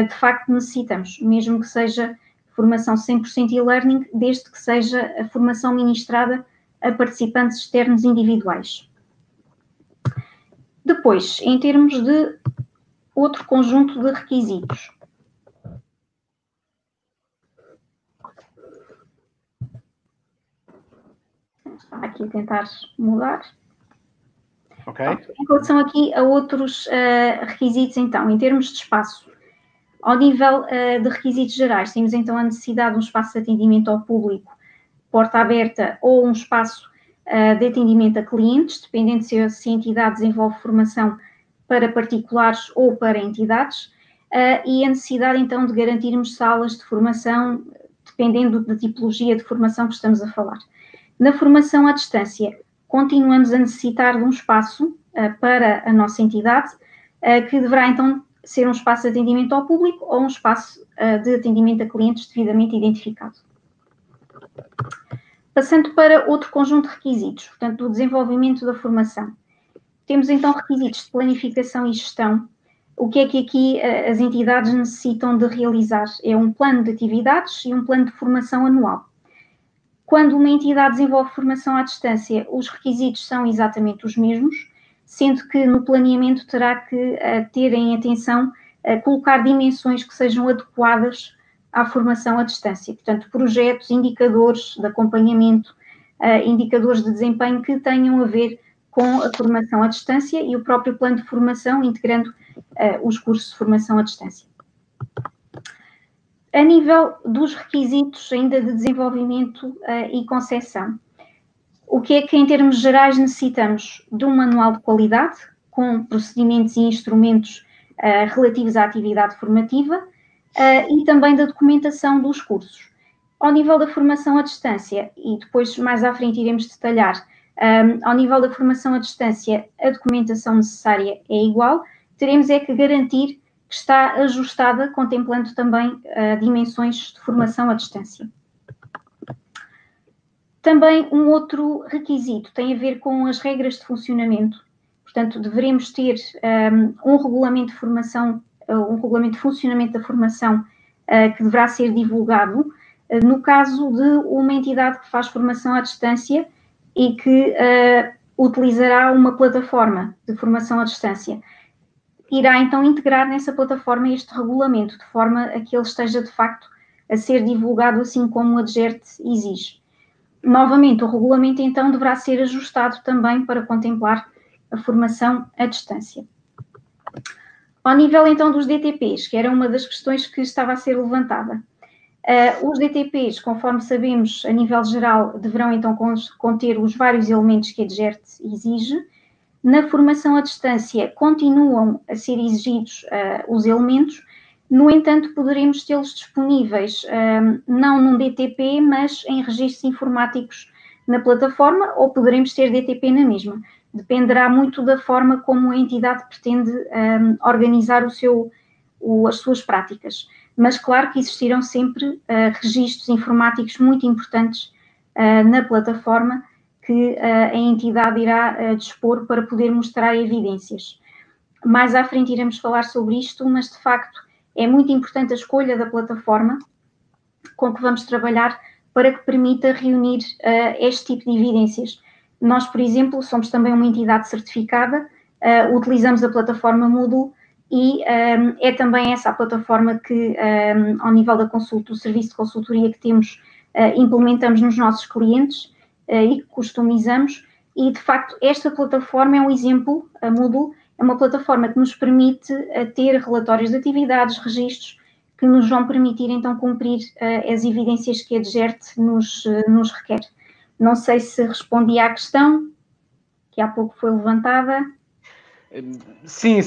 De facto, necessitamos, mesmo que seja formação 100% e-learning, desde que seja a formação ministrada a participantes externos individuais. Depois, em termos de outro conjunto de requisitos. Estava aqui a tentar mudar. Ok. Em relação aqui a outros requisitos, então, em termos de espaço, ao nível de requisitos gerais, temos então a necessidade de um espaço de atendimento ao público, porta aberta, ou um espaço de atendimento a clientes, dependendo se a entidade desenvolve formação para particulares ou para entidades, e a necessidade então de garantirmos salas de formação, dependendo da tipologia de formação que estamos a falar. Na formação à distância, continuamos a necessitar de um espaço para a nossa entidade, que deverá então ser um espaço de atendimento ao público ou um espaço de atendimento a clientes devidamente identificado. Passando para outro conjunto de requisitos, portanto, do desenvolvimento da formação. Temos então requisitos de planificação e gestão. O que é que aqui as entidades necessitam de realizar? É um plano de atividades e um plano de formação anual. Quando uma entidade desenvolve formação à distância, os requisitos são exatamente os mesmos, sendo que no planeamento terá que ter em atenção colocar dimensões que sejam adequadas à formação à distância. Portanto, projetos, indicadores de acompanhamento, indicadores de desempenho que tenham a ver com a formação à distância e o próprio plano de formação, integrando os cursos de formação à distância. A nível dos requisitos ainda de desenvolvimento e concessão, o que é que em termos gerais necessitamos? De um manual de qualidade, com procedimentos e instrumentos relativos à atividade formativa e também da documentação dos cursos. Ao nível da formação à distância, e depois mais à frente iremos detalhar, ao nível da formação à distância, a documentação necessária é igual, teremos é que garantir que está ajustada, contemplando também dimensões de formação à distância. Também um outro requisito tem a ver com as regras de funcionamento. Portanto, deveremos ter um regulamento de formação, um regulamento de funcionamento da formação que deverá ser divulgado no caso de uma entidade que faz formação à distância e que utilizará uma plataforma de formação à distância. Irá então integrar nessa plataforma este regulamento, de forma a que ele esteja de facto a ser divulgado assim como o ADGERT exige. Novamente, o regulamento então deverá ser ajustado também para contemplar a formação à distância. Ao nível então dos DTPs, que era uma das questões que estava a ser levantada, os DTPs, conforme sabemos, a nível geral, deverão então conter os vários elementos que a ADGERT exige. Na formação à distância, continuam a ser exigidos os elementos, no entanto, poderemos tê-los disponíveis não num DTP, mas em registros informáticos na plataforma, ou poderemos ter DTP na mesma. Dependerá muito da forma como a entidade pretende organizar as suas práticas. Mas claro que existirão sempre registros informáticos muito importantes na plataforma que a entidade irá dispor para poder mostrar evidências. Mais à frente iremos falar sobre isto, mas de facto é muito importante a escolha da plataforma com que vamos trabalhar para que permita reunir este tipo de evidências. Nós, por exemplo, somos também uma entidade certificada, utilizamos a plataforma Moodle e é também essa a plataforma que, ao nível da consulta, o serviço de consultoria que temos, implementamos nos nossos clientes e customizamos, e de facto esta plataforma é um exemplo, a Moodle é uma plataforma que nos permite ter relatórios de atividades, registros, que nos vão permitir então cumprir as evidências que a ADGERT nos requer. Não sei se respondi à questão que há pouco foi levantada. Sim,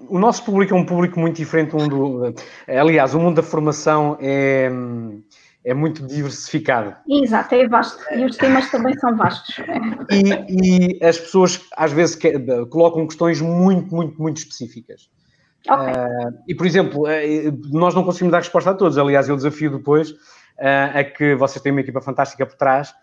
o nosso público é um público muito diferente aliás, o mundo da formação é muito diversificado. Exato, é vasto. E os temas também são vastos. E as pessoas, às vezes, colocam questões muito específicas. Okay. E, por exemplo, nós não conseguimos dar resposta a todos. Aliás, eu desafio depois a que vocês têm uma equipa fantástica por trás.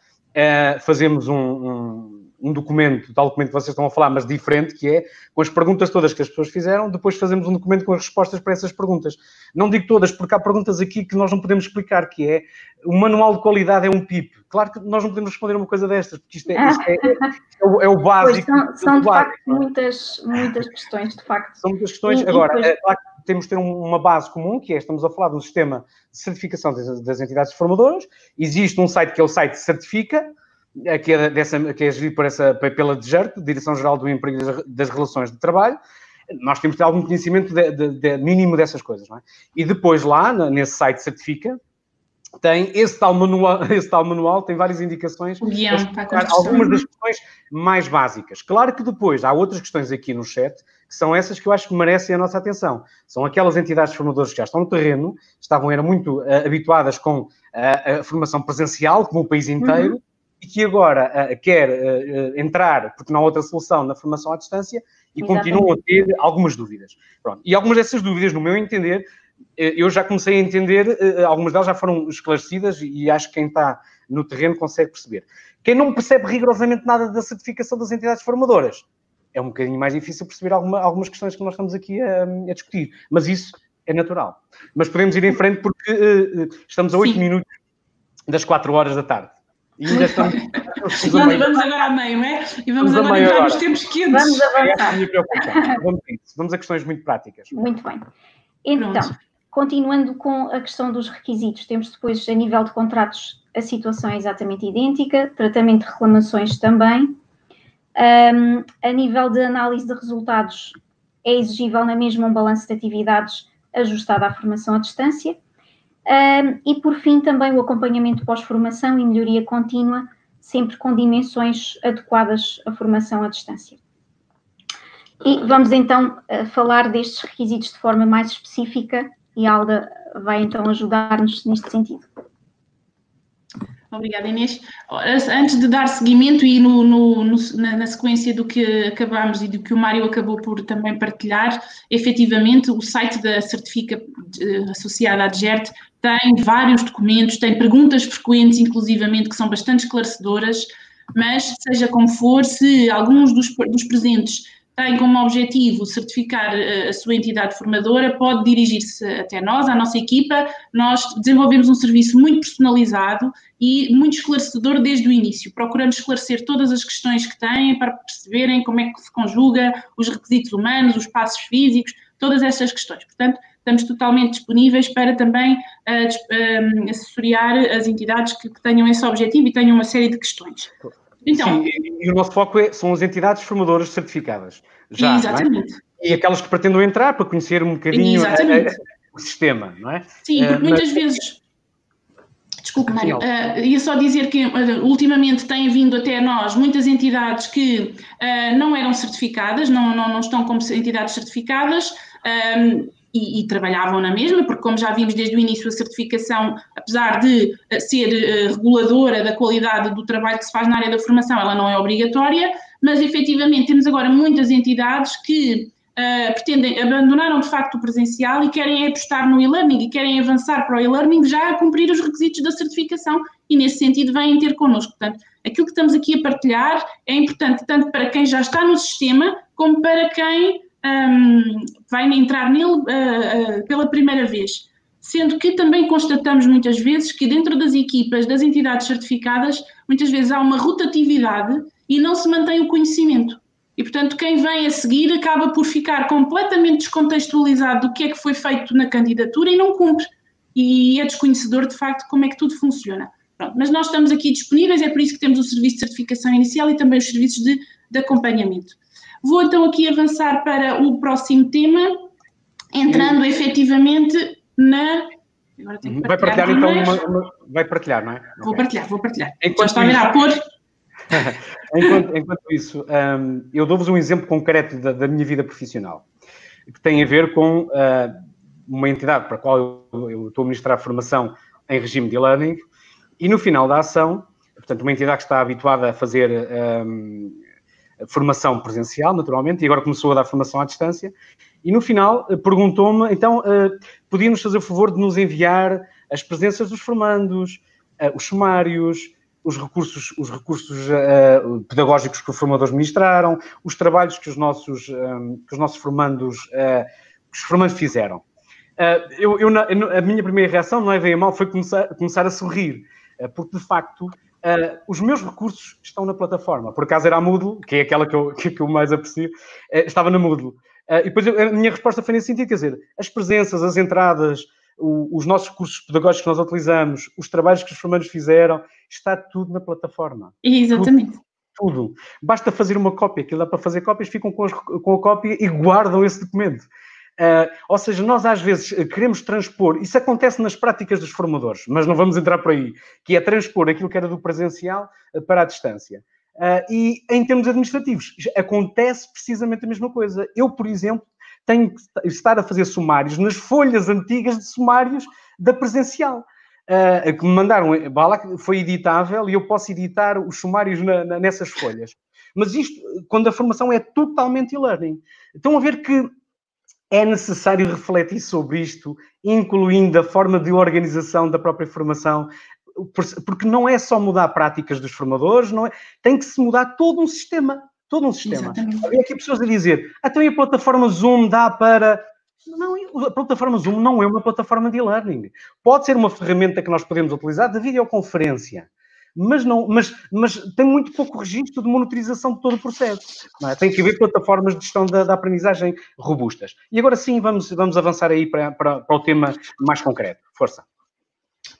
Fazemos um documento, tal documento que vocês estão a falar, mas diferente, que é com as perguntas todas que as pessoas fizeram, depois fazemos um documento com as respostas para essas perguntas. Não digo todas, porque há perguntas aqui que nós não podemos explicar, que é o manual de qualidade é um PIP. Claro que nós não podemos responder uma coisa destas, porque isto é o básico. Pois são de facto muitas questões, de facto. São muitas questões. Agora, claro que temos de ter uma base comum, que é, estamos a falar de um sistema de certificação das entidades formadoras. Existe um site que é o site Certifica, que é gerido pela DGERT, Direção-Geral do Emprego e das Relações de Trabalho. Nós temos de ter algum conhecimento mínimo dessas coisas, não é? E depois lá, nesse site Certifica, tem esse tal manual, tem várias indicações, algumas das questões mais básicas. Claro que depois há outras questões aqui no chat, que são essas que eu acho que merecem a nossa atenção. São aquelas entidades formadoras que já estão no terreno, eram muito habituadas com a formação presencial, como o país inteiro, e que agora quer entrar, porque não há outra solução, na formação à distância, e continuam a ter algumas dúvidas. Pronto. E algumas dessas dúvidas, no meu entender, eu já comecei a entender, algumas delas já foram esclarecidas e acho que quem está no terreno consegue perceber. Quem não percebe rigorosamente nada da certificação das entidades formadoras, é um bocadinho mais difícil perceber algumas questões que nós estamos aqui a discutir. Mas isso é natural. Mas podemos ir em frente porque estamos a 8 minutos das 4 horas da tarde. E ainda estamos vamos agora a meio, não é? E vamos agora entrar nos tempos quentes. Vamos avançar. Vamos a questões muito práticas. Muito bem. Então, continuando com a questão dos requisitos, temos depois, a nível de contratos, a situação é exatamente idêntica, tratamento de reclamações também. A nível de análise de resultados, é exigível na mesma um balanço de atividades ajustado à formação à distância. E, por fim, também o acompanhamento pós-formação e melhoria contínua, sempre com dimensões adequadas à formação à distância. E vamos então falar destes requisitos de forma mais específica e a Alda vai então ajudar-nos neste sentido. Obrigada, Inês. Antes de dar seguimento e na sequência do que acabámos e do que o Mário acabou por também partilhar, efetivamente o site da Certifica associada à DGERT tem vários documentos, tem perguntas frequentes, inclusivamente, que são bastante esclarecedoras, mas seja como for, se alguns dos presentes têm como objetivo certificar a sua entidade formadora, pode dirigir-se até nós, à nossa equipa. Nós desenvolvemos um serviço muito personalizado e muito esclarecedor desde o início. Procuramos esclarecer todas as questões que têm para perceberem como é que se conjuga os requisitos humanos, os passos físicos, todas essas questões. Portanto, estamos totalmente disponíveis para também assessoriar as entidades que tenham esse objetivo e tenham uma série de questões. Então, sim, e o nosso foco são as entidades formadoras certificadas. Já, exatamente. Não é? E aquelas que pretendam entrar para conhecer um bocadinho o sistema, não é? Sim, porque muitas vezes... Desculpe, Mário. Ia só dizer que ultimamente têm vindo até nós muitas entidades que não eram certificadas, não estão como entidades certificadas, e trabalhavam na mesma, porque como já vimos desde o início, a certificação, apesar de ser reguladora da qualidade do trabalho que se faz na área da formação, ela não é obrigatória, mas efetivamente temos agora muitas entidades que abandonaram de facto o presencial e querem apostar no e-learning e querem avançar para o e-learning já a cumprir os requisitos da certificação e nesse sentido vêm ter connosco. Portanto, aquilo que estamos aqui a partilhar é importante tanto para quem já está no sistema como para quem vai entrar nele pela primeira vez, sendo que também constatamos muitas vezes que dentro das equipas, das entidades certificadas, muitas vezes há uma rotatividade e não se mantém o conhecimento. E, portanto, quem vem a seguir acaba por ficar completamente descontextualizado do que é que foi feito na candidatura e não cumpre. E é desconhecedor, de facto, como é que tudo funciona. Pronto, mas nós estamos aqui disponíveis, é por isso que temos o serviço de certificação inicial e também os serviços de acompanhamento. Vou então aqui avançar para o próximo tema, entrando efetivamente na... Agora tenho que partilhar. Vai partilhar então vai partilhar, não é? Vou partilhar. Já está a ver a pôr? Enquanto isso, eu dou-vos um exemplo concreto da minha vida profissional, que tem a ver com uma entidade para a qual eu estou a ministrar formação em regime de e-learning e no final da ação, portanto, uma entidade que está habituada a fazer formação presencial, naturalmente, e agora começou a dar formação à distância, e no final perguntou-me, então, podíamos fazer o favor de nos enviar as presenças dos formandos, os sumários, os recursos pedagógicos que os formadores ministraram, os trabalhos que os nossos formandos, fizeram. A minha primeira reação, não é bem a mal, foi começar a sorrir, porque, de facto, os meus recursos estão na plataforma. Por acaso era a Moodle, que é aquela que eu mais aprecio, estava na Moodle. E depois a minha resposta foi nesse sentido, quer dizer, as presenças, as entradas, os nossos cursos pedagógicos que nós utilizamos, os trabalhos que os formandos fizeram, está tudo na plataforma. Exatamente. Tudo. Basta fazer uma cópia, aquilo dá para fazer cópias, ficam com a cópia e guardam esse documento. Ou seja, nós às vezes queremos transpor, isso acontece nas práticas dos formadores, mas não vamos entrar por aí, que é transpor aquilo que era do presencial para a distância. E em termos administrativos, acontece precisamente a mesma coisa. Eu, por exemplo, tenho que estar a fazer sumários nas folhas antigas de sumários da presencial. Que me mandaram, foi editável e eu posso editar os sumários nessas folhas. Mas isto, quando a formação é totalmente e-learning. Estão a ver que é necessário refletir sobre isto, incluindo a forma de organização da própria formação, porque não é só mudar práticas dos formadores, não é, tem que se mudar todo um sistema. Todo um sistema. Havia aqui pessoas a dizer, então a plataforma Zoom dá para... Não, a plataforma Zoom não é uma plataforma de e-learning. Pode ser uma ferramenta que nós podemos utilizar de videoconferência, mas tem muito pouco registro de monitorização de todo o processo. Não é? Tem que haver plataformas de gestão da aprendizagem robustas. E agora sim, vamos avançar aí para o tema mais concreto. Força.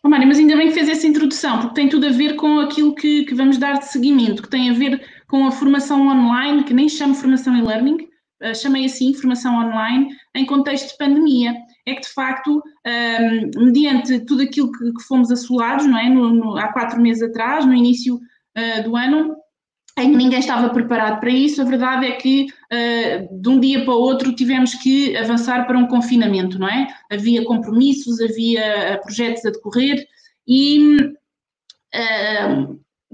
Oh, Mário, mas ainda bem que fez essa introdução, porque tem tudo a ver com aquilo que vamos dar de seguimento, que tem a ver com a formação online, que nem chamo formação e-learning, chamei assim, formação online, em contexto de pandemia. É que, de facto, mediante tudo aquilo que fomos assolados, não é? Há 4 meses atrás, no início do ano, em que ninguém estava preparado para isso, a verdade é que de um dia para o outro tivemos que avançar para um confinamento, não é? Havia compromissos, havia projetos a decorrer e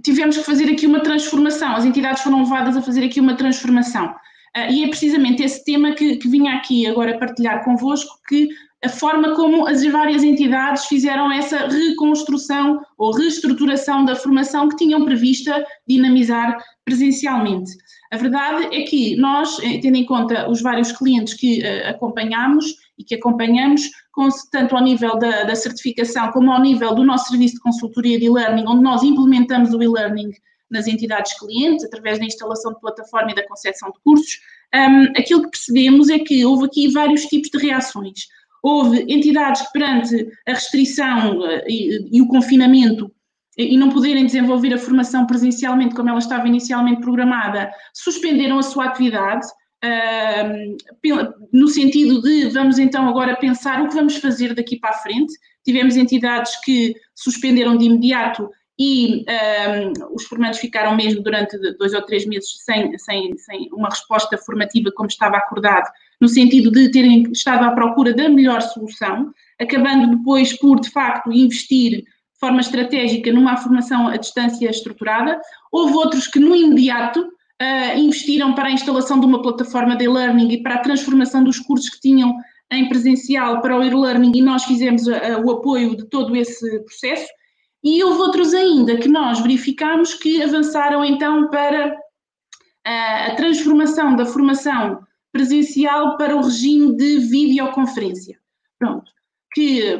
tivemos que fazer aqui uma transformação, as entidades foram levadas a fazer aqui uma transformação. E é precisamente esse tema que vinha aqui agora partilhar convosco, que a forma como as várias entidades fizeram essa reconstrução ou reestruturação da formação que tinham prevista dinamizar presencialmente. A verdade é que nós, tendo em conta os vários clientes que acompanhamos e que acompanhamos, tanto ao nível da certificação como ao nível do nosso serviço de consultoria de e-learning, onde nós implementamos o e-learning nas entidades clientes, através da instalação de plataforma e da concepção de cursos, aquilo que percebemos é que houve aqui vários tipos de reações. Houve entidades que, perante a restrição e o confinamento e não poderem desenvolver a formação presencialmente como ela estava inicialmente programada, suspenderam a sua atividade, no sentido de vamos então agora pensar o que vamos fazer daqui para a frente. Tivemos entidades que suspenderam de imediato e os formandos ficaram mesmo durante 2 ou 3 meses sem uma resposta formativa como estava acordado, no sentido de terem estado à procura da melhor solução, acabando depois por, de facto, investir de forma estratégica numa formação à distância estruturada. Houve outros que, no imediato, investiram para a instalação de uma plataforma de e-learning e para a transformação dos cursos que tinham em presencial para o e-learning, e nós fizemos o apoio de todo esse processo. E houve outros ainda que nós verificamos que avançaram então para a transformação da formação presencial para o regime de videoconferência. Pronto. Que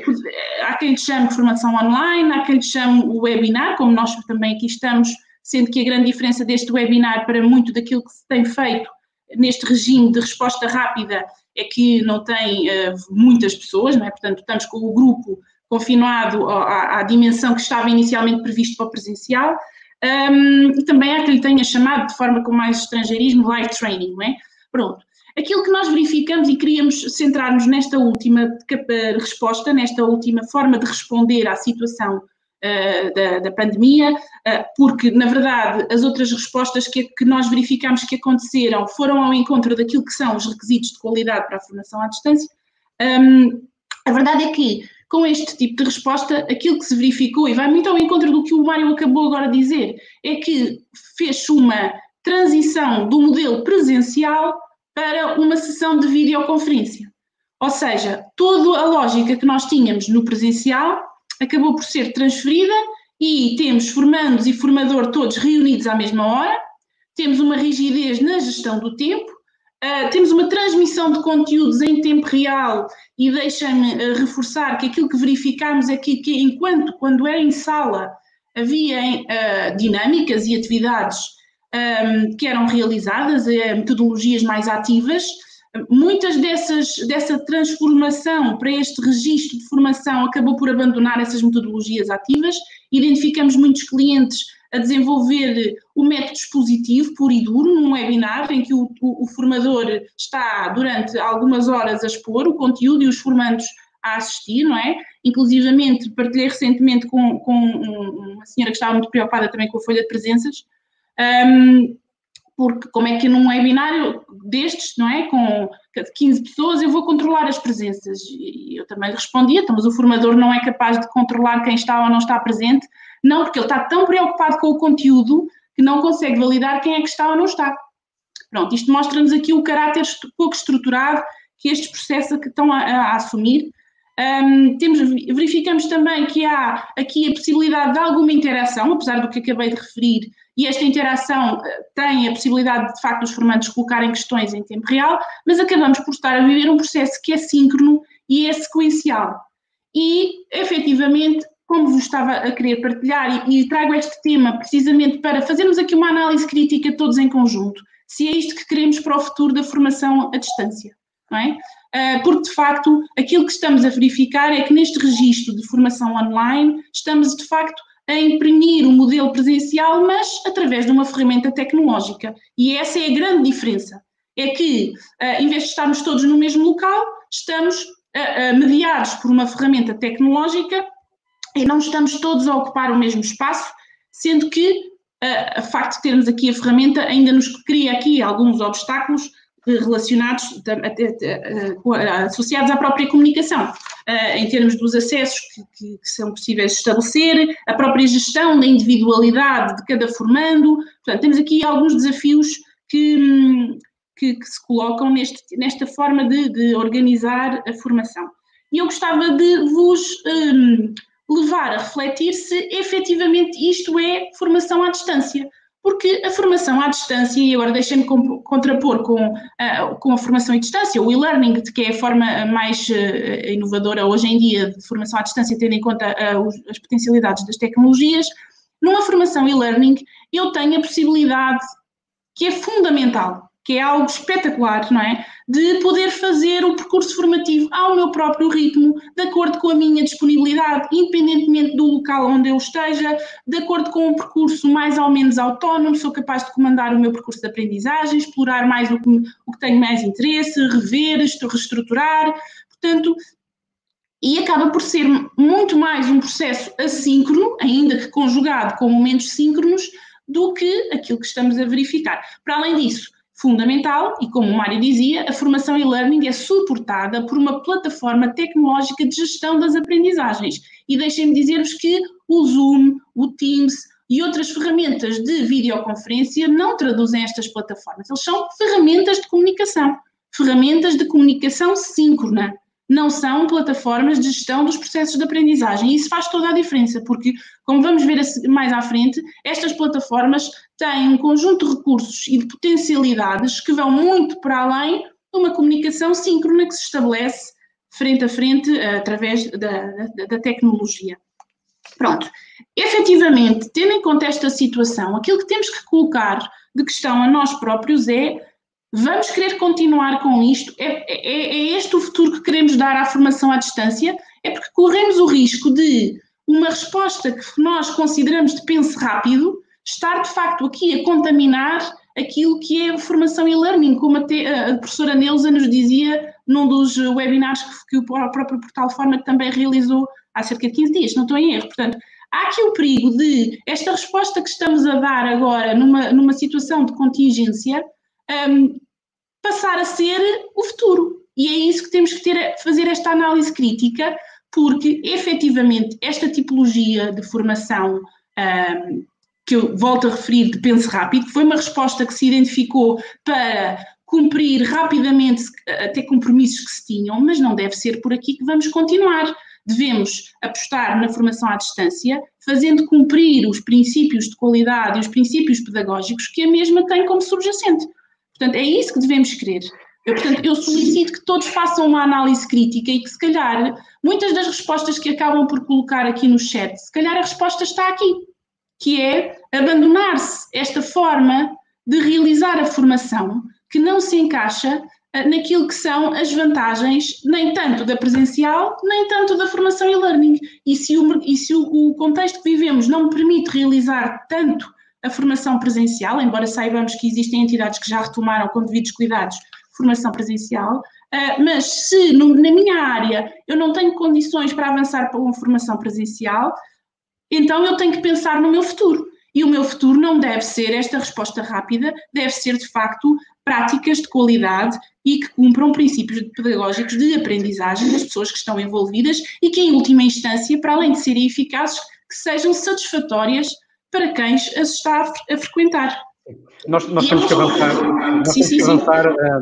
há quem lhe chame formação online, há quem lhe chame o webinar, como nós também aqui estamos, sendo que a grande diferença deste webinar para muito daquilo que se tem feito neste regime de resposta rápida é que não tem muitas pessoas, não é? Portanto, estamos com o grupo confinado à dimensão que estava inicialmente previsto para o presencial, e também há quem lhe tenha chamado de forma com mais estrangeirismo live training, não é? Pronto. Aquilo que nós verificamos e queríamos centrar-nos nesta última resposta, nesta última forma de responder à situação da pandemia, porque, na verdade, as outras respostas que nós verificamos que aconteceram foram ao encontro daquilo que são os requisitos de qualidade para a formação à distância. A verdade é que, com este tipo de resposta, aquilo que se verificou, e vai muito ao encontro do que o Mário acabou agora de dizer, é que fez uma transição do modelo presencial para uma sessão de videoconferência. Ou seja, toda a lógica que nós tínhamos no presencial acabou por ser transferida e temos formandos e formador todos reunidos à mesma hora, temos uma rigidez na gestão do tempo, temos uma transmissão de conteúdos em tempo real e deixem-me reforçar que aquilo que verificámos é que quando era em sala, havia dinâmicas e atividades que eram realizadas, metodologias mais ativas, Muitas dessa transformação para este registro de formação acabou por abandonar essas metodologias ativas. Identificamos muitos clientes a desenvolver o método expositivo puro e duro, num webinar em que o formador está durante algumas horas a expor o conteúdo e os formandos a assistir, não é? Inclusivamente partilhei recentemente com uma senhora que estava muito preocupada também com a folha de presenças, porque como é que num webinário destes, não é, com 15 pessoas, eu vou controlar as presenças? E eu também lhe respondia, então, mas o formador não é capaz de controlar quem está ou não está presente? Não, porque ele está tão preocupado com o conteúdo que não consegue validar quem é que está ou não está. Pronto, isto mostra-nos aqui o caráter pouco estruturado que estes processos que estão a assumir. Verificamos também que há aqui a possibilidade de alguma interação, apesar do que acabei de referir, e esta interação tem a possibilidade de facto dos formandos colocarem questões em tempo real, mas acabamos por estar a viver um processo que é síncrono e é sequencial. E, efetivamente, como vos estava a querer partilhar, e trago este tema precisamente para fazermos aqui uma análise crítica todos em conjunto, se é isto que queremos para o futuro da formação à distância, não é? Porque, de facto, aquilo que estamos a verificar é que neste registro de formação online estamos, de facto, a imprimir um modelo presencial, mas através de uma ferramenta tecnológica. E essa é a grande diferença. É que, em vez de estarmos todos no mesmo local, estamos mediados por uma ferramenta tecnológica e não estamos todos a ocupar o mesmo espaço, sendo que o facto de termos aqui a ferramenta ainda nos cria aqui alguns obstáculos relacionados, associados à própria comunicação, em termos dos acessos que são possíveis estabelecer, a própria gestão da individualidade de cada formando. Portanto, temos aqui alguns desafios que se colocam nesta forma de organizar a formação. E eu gostava de vos levar a refletir se efetivamente isto é formação à distância. Porque a formação à distância, e agora deixem-me contrapor com a formação à distância, o e-learning, que é a forma mais inovadora hoje em dia de formação à distância, tendo em conta as potencialidades das tecnologias, numa formação e-learning eu tenho a possibilidade, que é fundamental, que é algo espetacular, não é? De poder fazer o percurso formativo ao meu próprio ritmo, de acordo com a minha disponibilidade, independentemente do local onde eu esteja, de acordo com um percurso mais ou menos autónomo, sou capaz de comandar o meu percurso de aprendizagem, explorar mais o que tenho mais interesse, rever, reestruturar, portanto, e acaba por ser muito mais um processo assíncrono, ainda que conjugado com momentos síncronos, do que aquilo que estamos a verificar. Para além disso, fundamental, e como o Mário dizia, a formação e-learning é suportada por uma plataforma tecnológica de gestão das aprendizagens. E deixem-me dizer-vos que o Zoom, o Teams e outras ferramentas de videoconferência não traduzem estas plataformas. Eles são ferramentas de comunicação síncrona. Não são plataformas de gestão dos processos de aprendizagem. E isso faz toda a diferença, porque, como vamos ver mais à frente, estas plataformas têm um conjunto de recursos e de potencialidades que vão muito para além de uma comunicação síncrona que se estabelece frente a frente através da tecnologia. Pronto. Efetivamente, tendo em conta esta situação, aquilo que temos que colocar de questão a nós próprios é: vamos querer continuar com isto? É este o futuro que queremos dar à formação à distância? É porque corremos o risco de uma resposta que nós consideramos de penso rápido estar, de facto, aqui a contaminar aquilo que é a formação e-learning, como a professora Neuza nos dizia num dos webinars que o próprio Portal Forma também realizou há cerca de 15 dias, não estou em erro. Portanto, há aqui o perigo de esta resposta que estamos a dar agora numa situação de contingência passar a ser o futuro. E é isso que temos que fazer esta análise crítica, porque, efetivamente, esta tipologia de formação que eu volto a referir de penso rápido, foi uma resposta que se identificou para cumprir rapidamente até compromissos que se tinham, mas não deve ser por aqui que vamos continuar. Devemos apostar na formação à distância, fazendo cumprir os princípios de qualidade e os princípios pedagógicos que a mesma tem como subjacente. Portanto, é isso que devemos querer. Eu solicito que todos façam uma análise crítica e que, se calhar, muitas das respostas que acabam por colocar aqui no chat, se calhar a resposta está aqui, que é abandonar-se esta forma de realizar a formação que não se encaixa naquilo que são as vantagens, nem tanto da presencial, nem tanto da formação e-learning. E se o contexto que vivemos não permite realizar tanto a formação presencial, embora saibamos que existem entidades que já retomaram com devidos cuidados formação presencial, mas se na minha área eu não tenho condições para avançar para uma formação presencial, então eu tenho que pensar no meu futuro. E o meu futuro não deve ser esta resposta rápida, deve ser, de facto, práticas de qualidade e que cumpram princípios pedagógicos de aprendizagem das pessoas que estão envolvidas e que, em última instância, para além de serem eficazes, que sejam satisfatórias para quem as está a frequentar. Nós temos que avançar,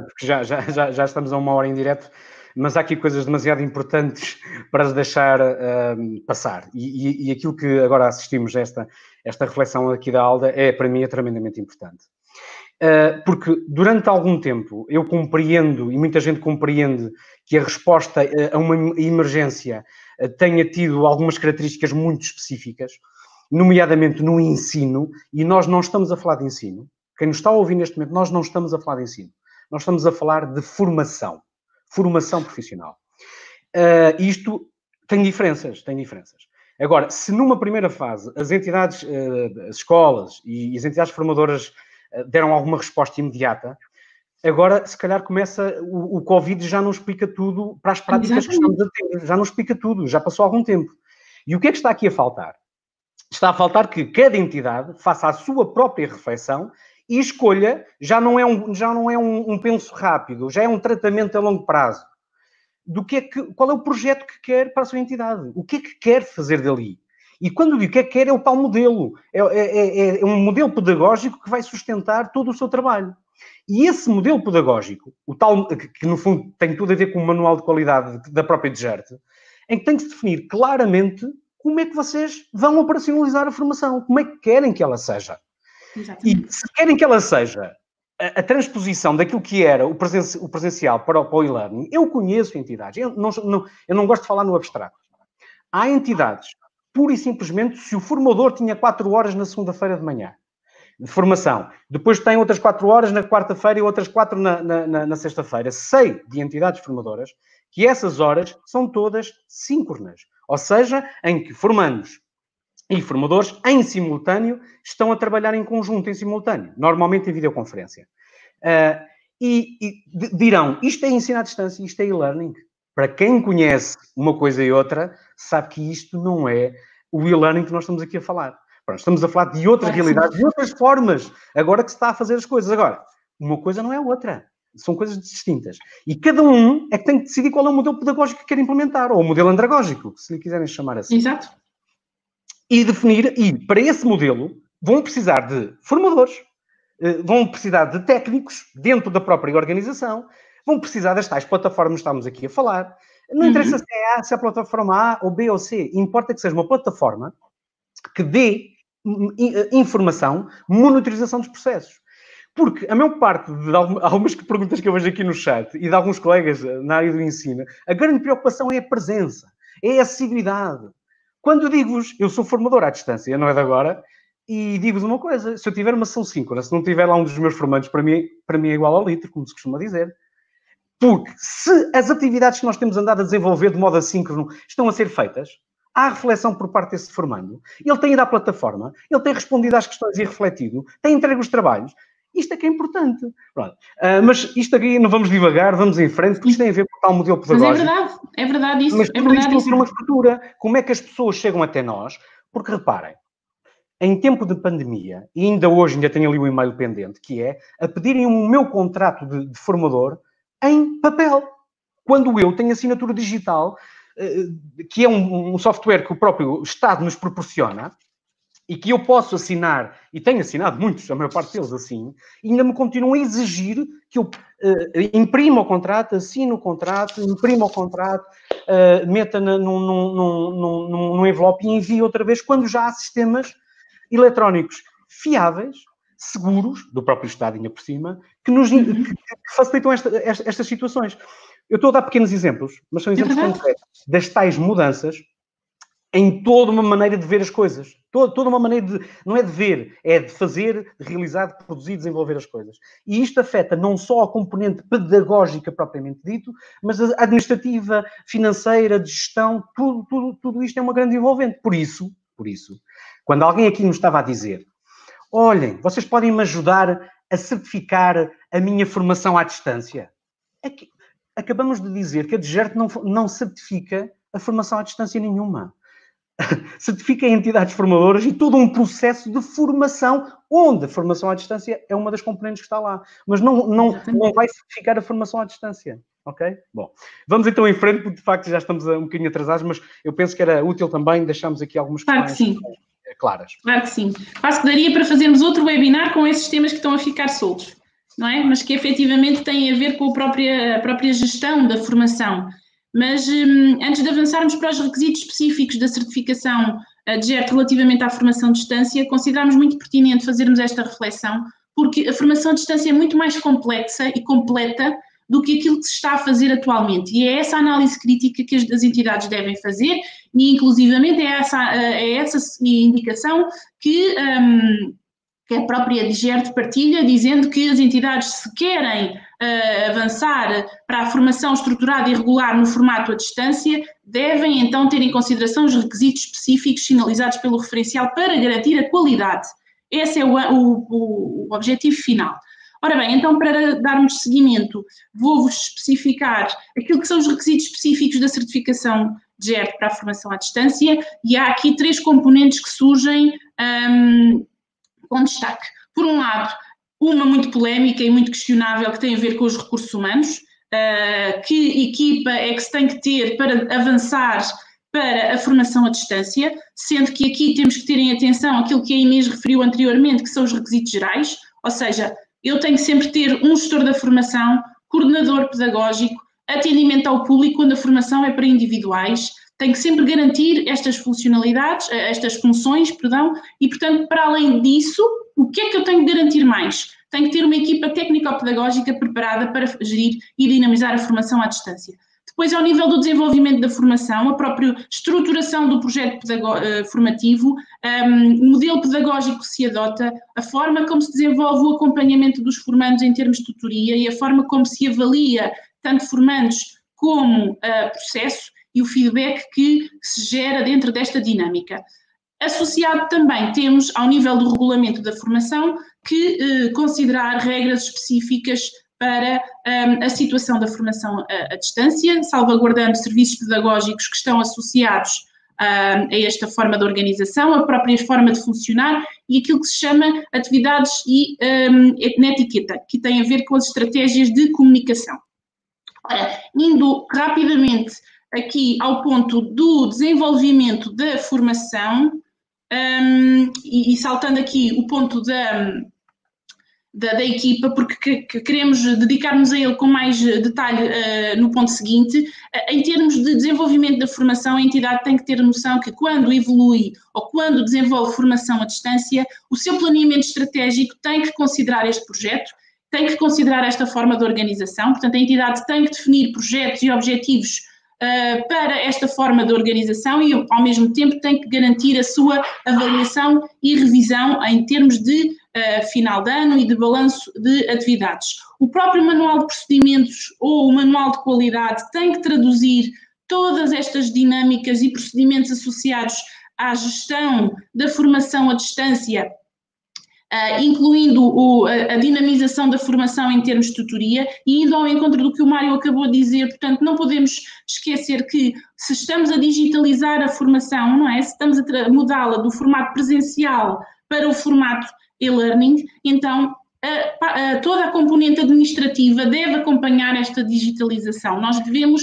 porque já estamos a 1 hora em direto, mas há aqui coisas demasiado importantes para as deixar passar. E aquilo que agora assistimos a esta reflexão aqui da Alda para mim, é tremendamente importante. Porque durante algum tempo eu compreendo, e muita gente compreende, que a resposta a uma emergência tenha tido algumas características muito específicas, nomeadamente no ensino, e nós não estamos a falar de ensino. Quem nos está a ouvir neste momento, nós não estamos a falar de ensino. Nós estamos a falar de formação profissional. Isto tem diferenças. Agora, se numa primeira fase as entidades, as escolas e as entidades formadoras deram alguma resposta imediata, agora, se calhar, começa o Covid já não explica tudo para as práticas que estamos a ter. Já não explica tudo, já passou algum tempo. E o que é que está aqui a faltar? Está a faltar que cada entidade faça a sua própria reflexão e escolha, já não é um penso rápido, já é um tratamento a longo prazo. Qual é o projeto que quer para a sua entidade? O que é que quer fazer dali? E quando digo o que é que quer, é o tal modelo. É um modelo pedagógico que vai sustentar todo o seu trabalho. E esse modelo pedagógico, o tal que no fundo tem tudo a ver com o manual de qualidade da própria DGERT, em que tem que se definir claramente como é que vocês vão operacionalizar a formação, como é que querem que ela seja. Exatamente. E se querem que ela seja a transposição daquilo que era o presencial para o e-learning, eu conheço entidades, eu não gosto de falar no abstrato. Há entidades, pura e simplesmente, se o formador tinha 4 horas na segunda-feira de manhã de formação, depois tem outras 4 horas na quarta-feira e outras 4 na sexta-feira, sei de entidades formadoras que essas horas são todas síncronas. Ou seja, em que formandos e formadores, em simultâneo, estão a trabalhar em conjunto, em simultâneo, normalmente em videoconferência. Dirão, isto é ensino à distância, isto é e-learning. Para quem conhece uma coisa e outra, sabe que isto não é o e-learning que nós estamos aqui a falar. Pronto, estamos a falar de outras realidades, de outras formas, agora que se está a fazer as coisas. Agora, uma coisa não é outra. São coisas distintas. E cada um é que tem que decidir qual é o modelo pedagógico que quer implementar, ou o modelo andragógico, se lhe quiserem chamar assim. Exato. E definir, e para esse modelo vão precisar de formadores, vão precisar de técnicos dentro da própria organização, vão precisar das tais plataformas que estamos aqui a falar. Não interessa se é a plataforma A ou B ou C, importa que seja uma plataforma que dê informação, monitorização dos processos. Porque a maior parte de algumas perguntas que eu vejo aqui no chat e de alguns colegas na área do ensino, a grande preocupação é a presença, é a assiduidade. Quando eu digo-vos, eu sou formador à distância, não é de agora, e digo-vos uma coisa, se eu tiver uma sessão síncrona, se não tiver lá um dos meus formandos, para mim é igual ao litro, como se costuma dizer. Porque se as atividades que nós temos andado a desenvolver de modo assíncrono estão a ser feitas, há reflexão por parte desse formando, ele tem ido à plataforma, ele tem respondido às questões e refletido, tem entregue os trabalhos. Isto é que é importante. Mas isto aqui não vamos divagar, vamos em frente, porque isto tem a ver com o tal modelo pedagógico. Mas é verdade isso. Mas tudo isto tem que ter uma estrutura. Como é que as pessoas chegam até nós? Porque reparem, em tempo de pandemia, e ainda hoje tenho ali o e-mail pendente, que é a pedirem o meu contrato de formador em papel. Quando eu tenho assinatura digital, que é um software que o próprio Estado nos proporciona, e que eu posso assinar, e tenho assinado muitos, a maior parte deles assim, e ainda me continuam a exigir que eu imprima o contrato, assine o contrato, imprima o contrato, meta num envelope e envie outra vez, quando já há sistemas eletrónicos fiáveis, seguros, do próprio Estado ainda por cima, que facilitam estas situações. Eu estou a dar pequenos exemplos, mas são exemplos concretos das tais mudanças em toda uma maneira de ver as coisas. Toda uma maneira de... Não é de ver, é de fazer, de realizar, de produzir, desenvolver as coisas. E isto afeta não só a componente pedagógica propriamente dito, mas a administrativa, financeira, de gestão, tudo isto é uma grande envolvente. Por isso, quando alguém aqui nos estava a dizer: olhem, vocês podem me ajudar a certificar a minha formação à distância. Acabamos de dizer que a DGERT não certifica a formação à distância nenhuma. Certifica entidades formadoras e todo um processo de formação, onde a formação à distância é uma das componentes que está lá. Mas não vai certificar a formação à distância. Ok? Bom, vamos então em frente, porque de facto já estamos um bocadinho atrasados, mas eu penso que era útil também deixarmos aqui algumas questões claras. Claro que sim. Quase que daria para fazermos outro webinar com esses temas que estão a ficar soltos, não é? Mas que efetivamente têm a ver com a própria gestão da formação. Mas antes de avançarmos para os requisitos específicos da certificação DGERT relativamente à formação à distância, consideramos muito pertinente fazermos esta reflexão, porque a formação à distância é muito mais complexa e completa do que aquilo que se está a fazer atualmente. E é essa análise crítica que as entidades devem fazer e, inclusivamente, é essa indicação que a própria DGERT partilha, dizendo que as entidades, se querem avançar para a formação estruturada e regular no formato à distância, devem então ter em consideração os requisitos específicos sinalizados pelo referencial para garantir a qualidade. Esse é o objetivo final. Ora bem, então para darmos seguimento, vou-vos especificar aquilo que são os requisitos específicos da certificação DGERT para a formação à distância, e há aqui 3 componentes que surgem com destaque. Por um lado, uma muito polémica e muito questionável que tem a ver com os recursos humanos, que equipa é que se tem que ter para avançar para a formação à distância, sendo que aqui temos que ter em atenção aquilo que a Inês referiu anteriormente, que são os requisitos gerais, ou seja, eu tenho que sempre ter um gestor da formação, coordenador pedagógico, atendimento ao público quando a formação é para individuais, tenho que sempre garantir estas funcionalidades, estas funções, e portanto, para além disso, o que é que eu tenho que garantir mais? Tenho que ter uma equipa técnico-pedagógica preparada para gerir e dinamizar a formação à distância. Depois, ao nível do desenvolvimento da formação, a própria estruturação do projeto formativo, o modelo pedagógico que se adota, a forma como se desenvolve o acompanhamento dos formandos em termos de tutoria e a forma como se avalia tanto formandos como processo e o feedback que se gera dentro desta dinâmica. Associado também temos, ao nível do regulamento da formação, que considerar regras específicas para a situação da formação à distância, salvaguardando serviços pedagógicos que estão associados a esta forma de organização, a própria forma de funcionar e aquilo que se chama atividades e etiqueta, que tem a ver com as estratégias de comunicação. Ora, indo rapidamente aqui ao ponto do desenvolvimento da formação e saltando aqui o ponto da equipa, porque queremos dedicar-nos a ele com mais detalhe no ponto seguinte. Em termos de desenvolvimento da formação, a entidade tem que ter noção que quando evolui ou quando desenvolve formação à distância, o seu planeamento estratégico tem que considerar este projeto, tem que considerar esta forma de organização, portanto a entidade tem que definir projetos e objetivos para esta forma de organização e, ao mesmo tempo, tem que garantir a sua avaliação e revisão em termos de final de ano e de balanço de atividades. O próprio manual de procedimentos ou o manual de qualidade tem que traduzir todas estas dinâmicas e procedimentos associados à gestão da formação à distância, incluindo a dinamização da formação em termos de tutoria e indo ao encontro do que o Mário acabou de dizer. Portanto, não podemos esquecer que se estamos a digitalizar a formação, não é? Se estamos a mudá-la do formato presencial para o formato e-learning, então toda a componente administrativa deve acompanhar esta digitalização. Nós devemos,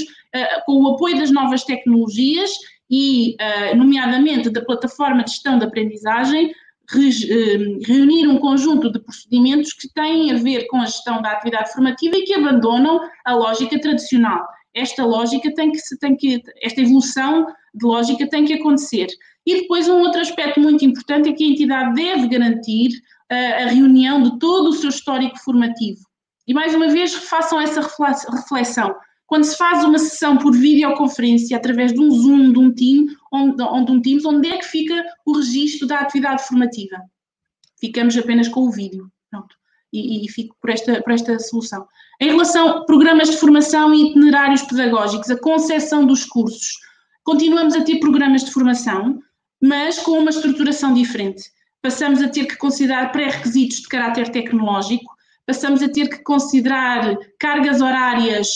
com o apoio das novas tecnologias e, nomeadamente, da plataforma de gestão de aprendizagem, reunir um conjunto de procedimentos que têm a ver com a gestão da atividade formativa e que abandonam a lógica tradicional. Esta lógica esta evolução de lógica tem que acontecer. E depois um outro aspecto muito importante é que a entidade deve garantir a reunião de todo o seu histórico formativo. E mais uma vez façam essa reflexão. Quando se faz uma sessão por videoconferência através de um Zoom, de um Team, onde um Teams, onde é que fica o registro da atividade formativa. Ficamos apenas com o vídeo. Pronto. E fico por esta solução. Em relação a programas de formação e itinerários pedagógicos, a concepção dos cursos, continuamos a ter programas de formação, mas com uma estruturação diferente. Passamos a ter que considerar pré-requisitos de caráter tecnológico, passamos a ter que considerar cargas horárias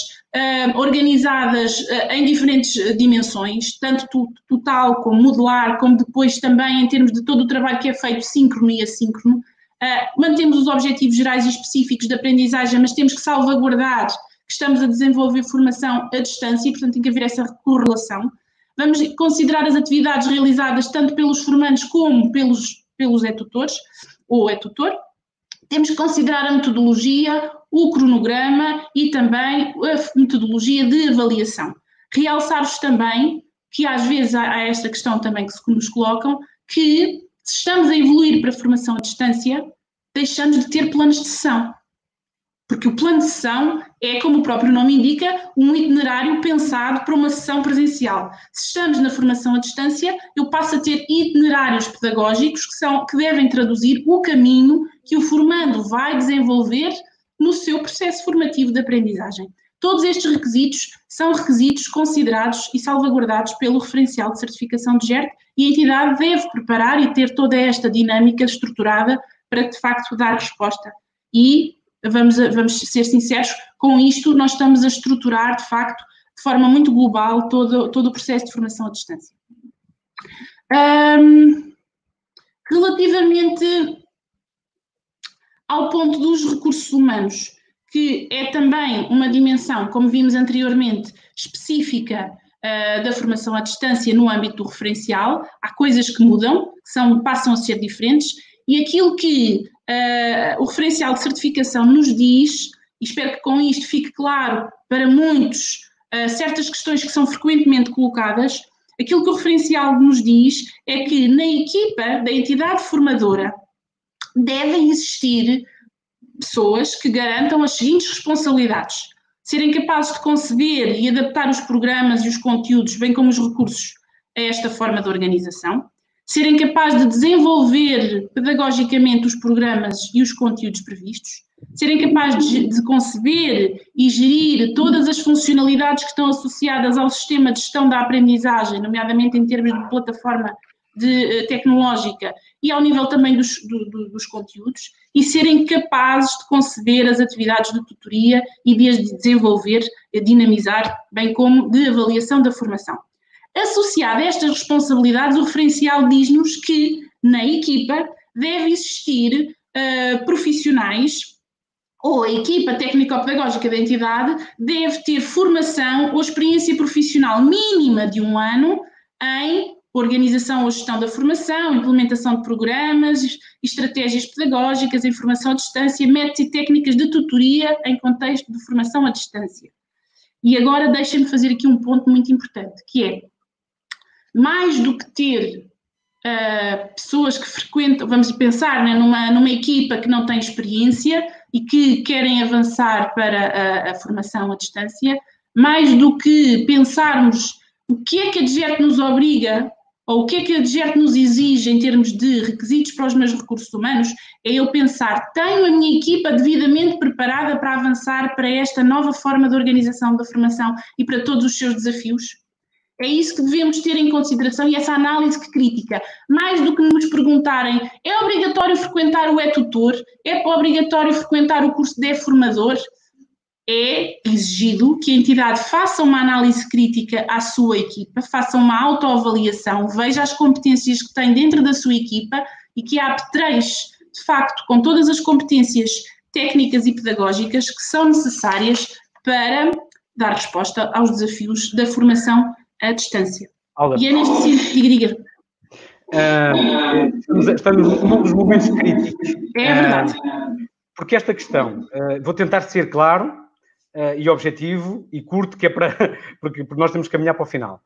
organizadas em diferentes dimensões, tanto total como modular, como depois também em termos de todo o trabalho que é feito síncrono e assíncrono. Mantemos os objetivos gerais e específicos de aprendizagem, mas temos que salvaguardar que estamos a desenvolver formação à distância e, portanto, tem que haver essa correlação. Vamos considerar as atividades realizadas tanto pelos formandos como pelos tutores ou tutor. Temos que considerar a metodologia, o cronograma e também a metodologia de avaliação. Realçar-vos também que às vezes há esta questão também que nos colocam, que se estamos a evoluir para a formação à distância, deixamos de ter planos de sessão. Porque o plano de sessão é, como o próprio nome indica, um itinerário pensado para uma sessão presencial. Se estamos na formação à distância, eu passo a ter itinerários pedagógicos que devem traduzir o caminho que o formando vai desenvolver no seu processo formativo de aprendizagem. Todos estes requisitos são requisitos considerados e salvaguardados pelo referencial de certificação de GERT e a entidade deve preparar e ter toda esta dinâmica estruturada para, de facto, dar resposta. E vamos ser sinceros, com isto nós estamos a estruturar, de facto, de forma muito global, todo o processo de formação à distância. Relativamente ao ponto dos recursos humanos, que é também uma dimensão, como vimos anteriormente, específica da formação à distância no âmbito do referencial, há coisas que mudam, passam a ser diferentes, e aquilo que o referencial de certificação nos diz, e espero que com isto fique claro para muitos certas questões que são frequentemente colocadas, aquilo que o referencial nos diz é que na equipa da entidade formadora devem existir pessoas que garantam as seguintes responsabilidades: serem capazes de conceber e adaptar os programas e os conteúdos, bem como os recursos, a esta forma de organização, serem capazes de desenvolver pedagogicamente os programas e os conteúdos previstos, serem capazes de conceber e gerir todas as funcionalidades que estão associadas ao sistema de gestão da aprendizagem, nomeadamente em termos de plataforma tecnológica e ao nível também dos conteúdos, e serem capazes de conceber as atividades de tutoria e de as desenvolver, dinamizar, bem como de avaliação da formação. Associado a estas responsabilidades, o referencial diz-nos que na equipa deve existir profissionais, ou a equipa técnico-pedagógica da entidade deve ter formação ou experiência profissional mínima de 1 ano em organização ou gestão da formação, implementação de programas, estratégias pedagógicas, informação à distância, métodos e técnicas de tutoria em contexto de formação à distância. E agora deixem-me fazer aqui um ponto muito importante, que é, mais do que ter pessoas que frequentam, vamos pensar, né, numa equipa que não tem experiência e que querem avançar para a formação à distância, mais do que pensarmos o que é que a DGERT nos obriga ou o que é que a DGERT nos exige em termos de requisitos para os meus recursos humanos, é eu pensar, tenho a minha equipa devidamente preparada para avançar para esta nova forma de organização da formação e para todos os seus desafios? É isso que devemos ter em consideração e essa análise crítica. Mais do que nos perguntarem, é obrigatório frequentar o tutor? É obrigatório frequentar o curso de formador? É exigido que a entidade faça uma análise crítica à sua equipa, faça uma autoavaliação, veja as competências que tem dentro da sua equipa e que a apetreche, de facto, com todas as competências técnicas e pedagógicas que são necessárias para dar resposta aos desafios da formação à distância. Alda, e é neste sentido, diga. Estamos num dos momentos críticos. É verdade. Porque esta questão, vou tentar ser claro e objetivo e curto, que é porque nós temos que caminhar para o final.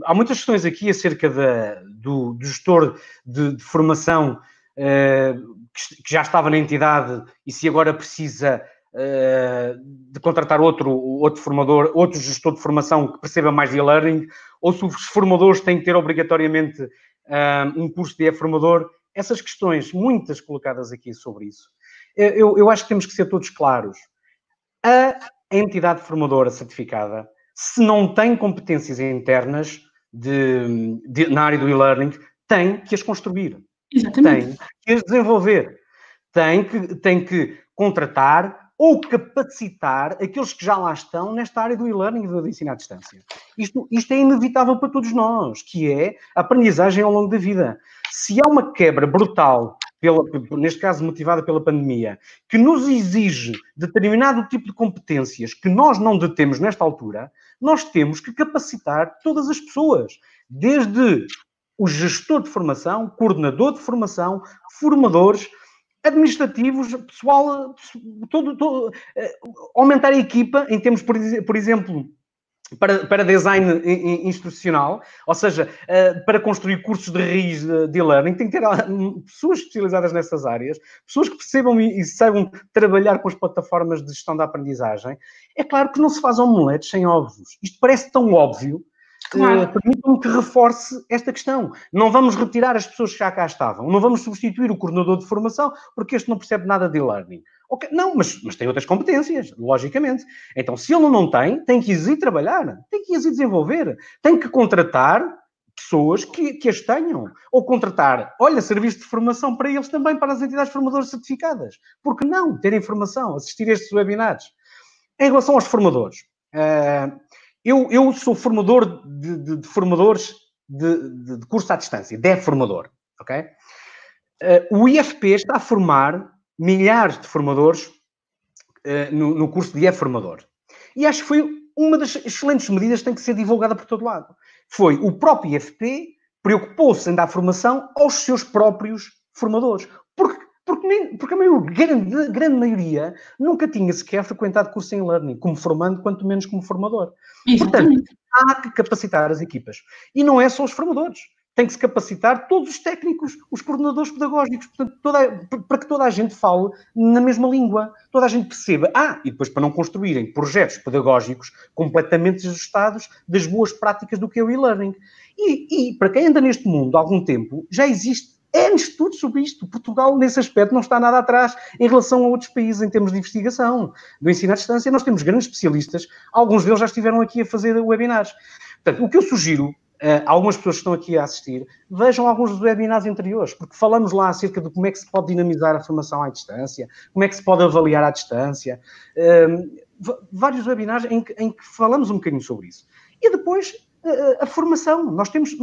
Há muitas questões aqui acerca do gestor de formação que já estava na entidade e se agora precisa de contratar outro formador, outro gestor de formação que perceba mais de e-learning, ou se os formadores têm que ter obrigatoriamente um curso de e-formador. Essas questões, muitas colocadas aqui sobre isso. Eu acho que temos que ser todos claros. A entidade formadora certificada, se não tem competências internas na área do e-learning, tem que as construir. Exatamente. Tem que as desenvolver. Tem que contratar ou capacitar aqueles que já lá estão nesta área do e-learning e do ensino à distância. Isto é inevitável para todos nós, que é a aprendizagem ao longo da vida. Se há uma quebra brutal, neste caso motivada pela pandemia, que nos exige determinado tipo de competências que nós não detemos nesta altura, nós temos que capacitar todas as pessoas, desde o gestor de formação, coordenador de formação, formadores, administrativos, pessoal, aumentar a equipa em termos, por exemplo, para design institucional, ou seja, para construir cursos de raiz de e-learning, tem que ter pessoas especializadas nessas áreas, pessoas que percebam e saibam trabalhar com as plataformas de gestão da aprendizagem. É claro que não se faz omeletes sem ovos. Isto parece tão óbvio. Claro. Permitam-me que reforce esta questão. Não vamos retirar as pessoas que já cá estavam. Não vamos substituir o coordenador de formação porque este não percebe nada de e-learning. Okay. Não, mas tem outras competências, logicamente. Então, se ele não tem que ir trabalhar. Tem que ir desenvolver. Tem que contratar pessoas que as tenham. Ou contratar, serviço de formação para eles também, para as entidades formadoras certificadas. Porque não terem formação, assistir a estes webinars. Em relação aos formadores... Eu sou formador de formadores de curso à distância, de formador, ok? O IFP está a formar milhares de formadores no curso de formador. E acho que foi uma das excelentes medidas que tem que ser divulgada por todo lado. Foi o próprio IFP preocupou-se em dar formação aos seus próprios formadores. Porque a grande maioria nunca tinha sequer frequentado curso em e-learning, como formando, quanto menos como formador. Exatamente. Portanto, há que capacitar as equipas. E não é só os formadores. Tem que se capacitar todos os técnicos, os coordenadores pedagógicos, portanto, para que toda a gente fale na mesma língua, toda a gente perceba. E depois para não construírem projetos pedagógicos completamente ajustados das boas práticas do que é o e-learning. E para quem anda neste mundo há algum tempo, já existe estudos sobre isto. Portugal, nesse aspecto, não está nada atrás em relação a outros países em termos de investigação do ensino à distância. Nós temos grandes especialistas, alguns deles já estiveram aqui a fazer webinars. Portanto, o que eu sugiro a algumas pessoas que estão aqui a assistir, vejam alguns dos webinars anteriores, porque falamos lá acerca de como é que se pode dinamizar a formação à distância, como é que se pode avaliar à distância, vários webinars em que falamos um bocadinho sobre isso. E depois, a formação. Nós temos que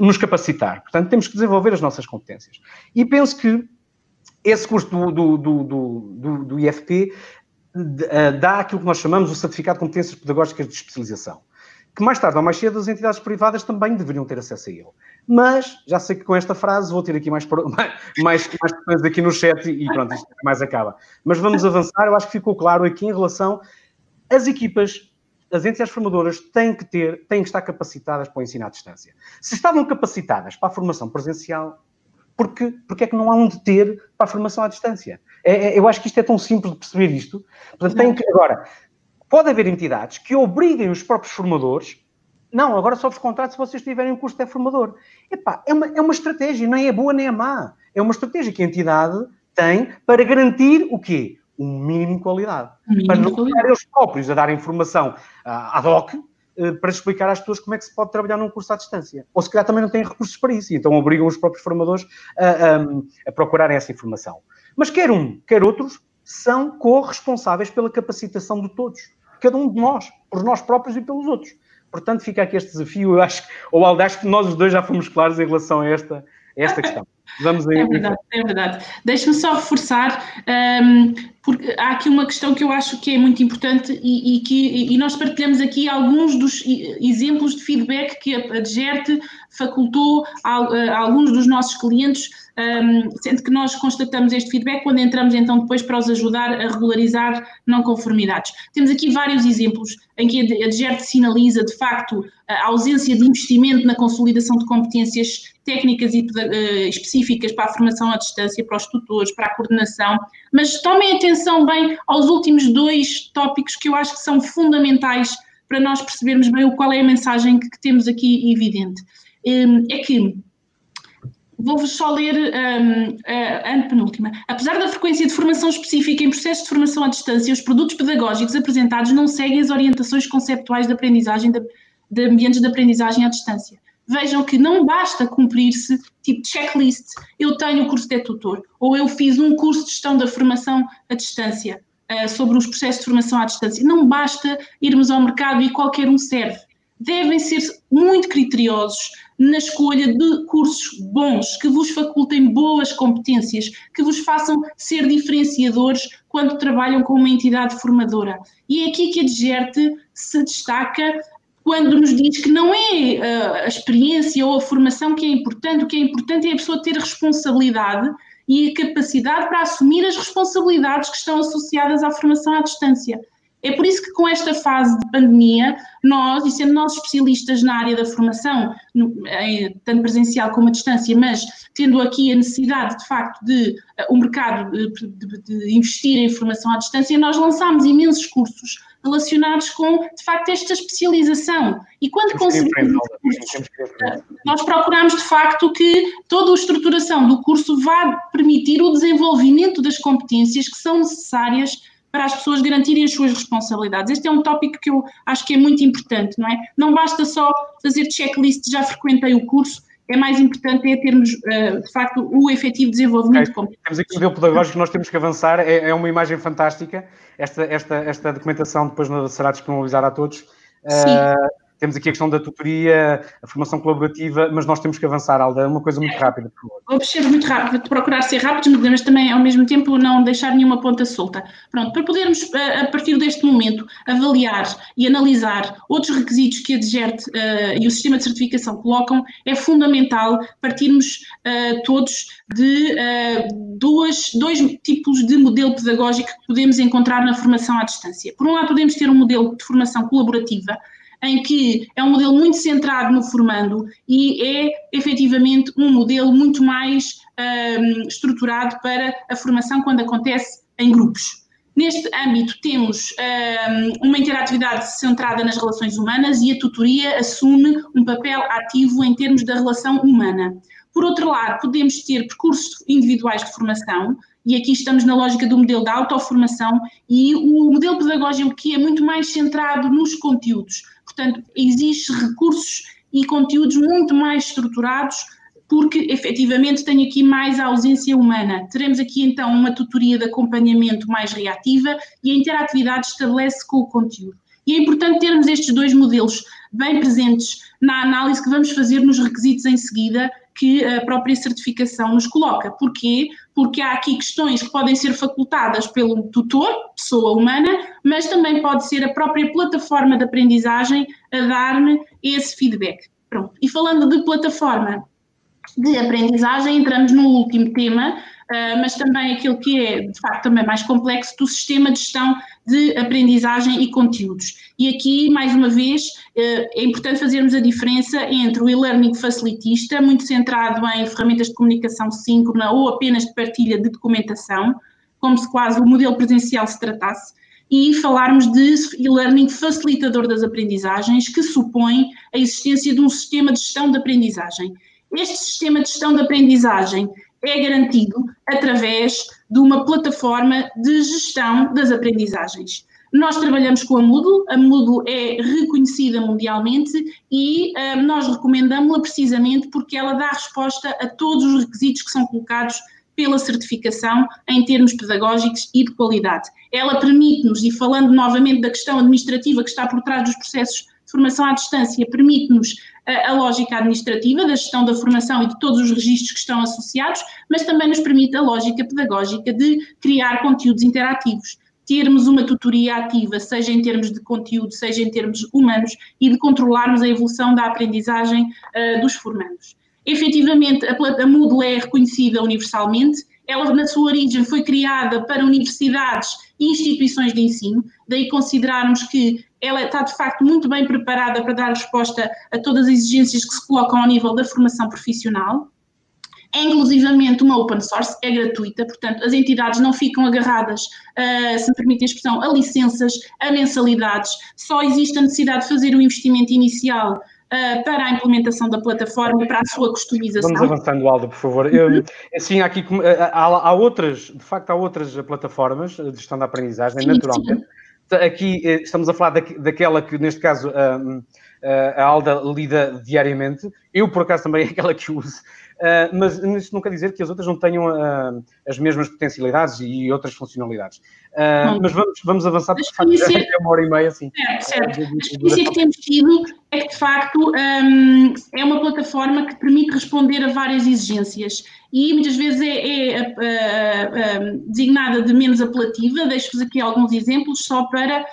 nos capacitar. Portanto, temos que desenvolver as nossas competências. E penso que esse curso do IFP dá aquilo que nós chamamos o Certificado de Competências Pedagógicas de Especialização, que mais tarde ou mais cedo as entidades privadas também deveriam ter acesso a ele. Mas, já sei que com esta frase vou ter aqui mais questões aqui no chat e pronto, isto mais acaba. Mas vamos avançar. Eu acho que ficou claro aqui em relação às equipas. As entidades formadoras têm que estar capacitadas para o ensino à distância. Se estavam capacitadas para a formação presencial, porque é que não há onde ter para a formação à distância? Eu acho que isto é tão simples de perceber isto. Portanto, agora, pode haver entidades que obriguem os próprios formadores, não, agora só vos contrato se vocês tiverem um curso de formador. É uma estratégia, nem é boa nem é má. É uma estratégia que a entidade tem para garantir o quê? Um mínimo de qualidade. Para não ficar eles próprios a dar informação ad hoc para explicar às pessoas como é que se pode trabalhar num curso à distância. Ou se calhar também não têm recursos para isso, e então obrigam os próprios formadores a procurarem essa informação. Mas quer outros, são corresponsáveis pela capacitação de todos. Cada um de nós, por nós próprios e pelos outros. Portanto, fica aqui este desafio. Eu acho que nós os dois já fomos claros em relação a esta questão. Vamos aí. É verdade. Deixa-me só reforçar, porque há aqui uma questão que eu acho que é muito importante e nós partilhamos aqui alguns dos exemplos de feedback que a DGERT facultou a alguns dos nossos clientes, sendo que nós constatamos este feedback quando entramos então depois para os ajudar a regularizar não conformidades. Temos aqui vários exemplos em que a DGERT sinaliza de facto a ausência de investimento na consolidação de competências técnicas e específicas específicas para a formação à distância, para os tutores, para a coordenação, mas tomem atenção bem aos últimos 2 tópicos que eu acho que são fundamentais para nós percebermos bem qual é a mensagem que temos aqui evidente. É que, vou-vos só ler a antepenúltima. Apesar da frequência de formação específica em processos de formação à distância, os produtos pedagógicos apresentados não seguem as orientações conceptuais de aprendizagem de ambientes de aprendizagem à distância. Vejam que não basta cumprir-se tipo checklist, eu tenho o curso de tutor, ou eu fiz um curso de gestão da formação à distância, sobre os processos de formação à distância. Não basta irmos ao mercado e qualquer um serve. Devem ser muito criteriosos na escolha de cursos bons, que vos facultem boas competências, que vos façam ser diferenciadores quando trabalham com uma entidade formadora. E é aqui que a DGERT se destaca quando nos diz que não é a experiência ou a formação que é importante, o que é importante é a pessoa ter responsabilidade e a capacidade para assumir as responsabilidades que estão associadas à formação à distância. É por isso que com esta fase de pandemia, nós, e sendo nós especialistas na área da formação, tanto presencial como à distância, mas tendo aqui a necessidade, de facto, de o mercado de investir em formação à distância, nós lançámos imensos cursos relacionados com, de facto, esta especialização. E quando conseguimos nós procuramos, de facto, que toda a estruturação do curso vá permitir o desenvolvimento das competências que são necessárias para as pessoas garantirem as suas responsabilidades. Este é um tópico que eu acho que é muito importante, não é? Não basta só fazer checklist, já frequentei o curso, é mais importante é termos, de facto, o efetivo desenvolvimento de competências. Temos aqui um modelo pedagógico que nós temos que avançar, é uma imagem fantástica, esta documentação depois será disponibilizada a todos. Sim. Temos aqui a questão da tutoria, a formação colaborativa, mas nós temos que avançar, Alda, uma coisa muito rápida, por favor. Vou ser muito rápido, procurar ser rápidos, mas também, ao mesmo tempo, não deixar nenhuma ponta solta. Pronto, para podermos, a partir deste momento, avaliar e analisar outros requisitos que a DGERT e o sistema de certificação colocam, é fundamental partirmos todos de dois tipos de modelo pedagógico que podemos encontrar na formação à distância. Por um lado, podemos ter um modelo de formação colaborativa, em que é um modelo muito centrado no formando e é, efetivamente, um modelo muito mais estruturado para a formação quando acontece em grupos. Neste âmbito, temos uma interatividade centrada nas relações humanas e a tutoria assume um papel ativo em termos da relação humana. Por outro lado, podemos ter percursos individuais de formação, e aqui estamos na lógica do modelo da autoformação, e o modelo pedagógico que é muito mais centrado nos conteúdos. Portanto, existe recursos e conteúdos muito mais estruturados, porque efetivamente tem aqui mais a ausência humana. Teremos aqui então uma tutoria de acompanhamento mais reativa e a interatividade estabelece com o conteúdo. E é importante termos estes dois modelos bem presentes na análise que vamos fazer nos requisitos em seguida, que a própria certificação nos coloca. Porquê? Porque há aqui questões que podem ser facultadas pelo tutor, pessoa humana, mas também pode ser a própria plataforma de aprendizagem a dar-me esse feedback. Pronto. E falando de plataforma de aprendizagem, entramos no último tema, mas também aquilo que é, de facto, também mais complexo, do sistema de gestão de aprendizagem e conteúdos. E aqui, mais uma vez, é importante fazermos a diferença entre o e-learning facilitista, muito centrado em ferramentas de comunicação síncrona ou apenas de partilha de documentação, como se quase o modelo presencial se tratasse, e falarmos de e-learning facilitador das aprendizagens, que supõe a existência de um sistema de gestão de aprendizagem. Este sistema de gestão de aprendizagem é garantido através de uma plataforma de gestão das aprendizagens. Nós trabalhamos com a Moodle é reconhecida mundialmente e nós recomendamos-la precisamente porque ela dá resposta a todos os requisitos que são colocados pela certificação em termos pedagógicos e de qualidade. Ela permite-nos, e falando novamente da questão administrativa que está por trás dos processos de formação à distância, permite-nos a lógica administrativa da gestão da formação e de todos os registros que estão associados, mas também nos permite a lógica pedagógica de criar conteúdos interativos, termos uma tutoria ativa, seja em termos de conteúdo, seja em termos humanos, e de controlarmos a evolução da aprendizagem dos formandos. Efetivamente, a Moodle é reconhecida universalmente. Ela, na sua origem, foi criada para universidades e instituições de ensino, daí considerarmos que ela está, de facto, muito bem preparada para dar resposta a todas as exigências que se colocam ao nível da formação profissional. é inclusivamente uma open source, é gratuita, portanto as entidades não ficam agarradas, se me permite a expressão, a licenças, a mensalidades, só existe a necessidade de fazer um investimento inicial para a implementação da plataforma, para a sua customização. Vamos avançando, Alda, por favor. Assim, há outras, de facto, há outras plataformas de gestão da aprendizagem, naturalmente. Sim. Aqui estamos a falar daquela que, neste caso, a Alda lida diariamente. Eu, por acaso, também é aquela que uso. Mas isso não quer dizer que as outras não tenham as mesmas potencialidades e outras funcionalidades. Mas vamos avançar, porque de facto já é 1h30 assim. Certo. A experiência que temos tido é que, de facto, é uma plataforma que permite responder a várias exigências e muitas vezes é designada de menos apelativa. Deixo-vos aqui alguns exemplos só para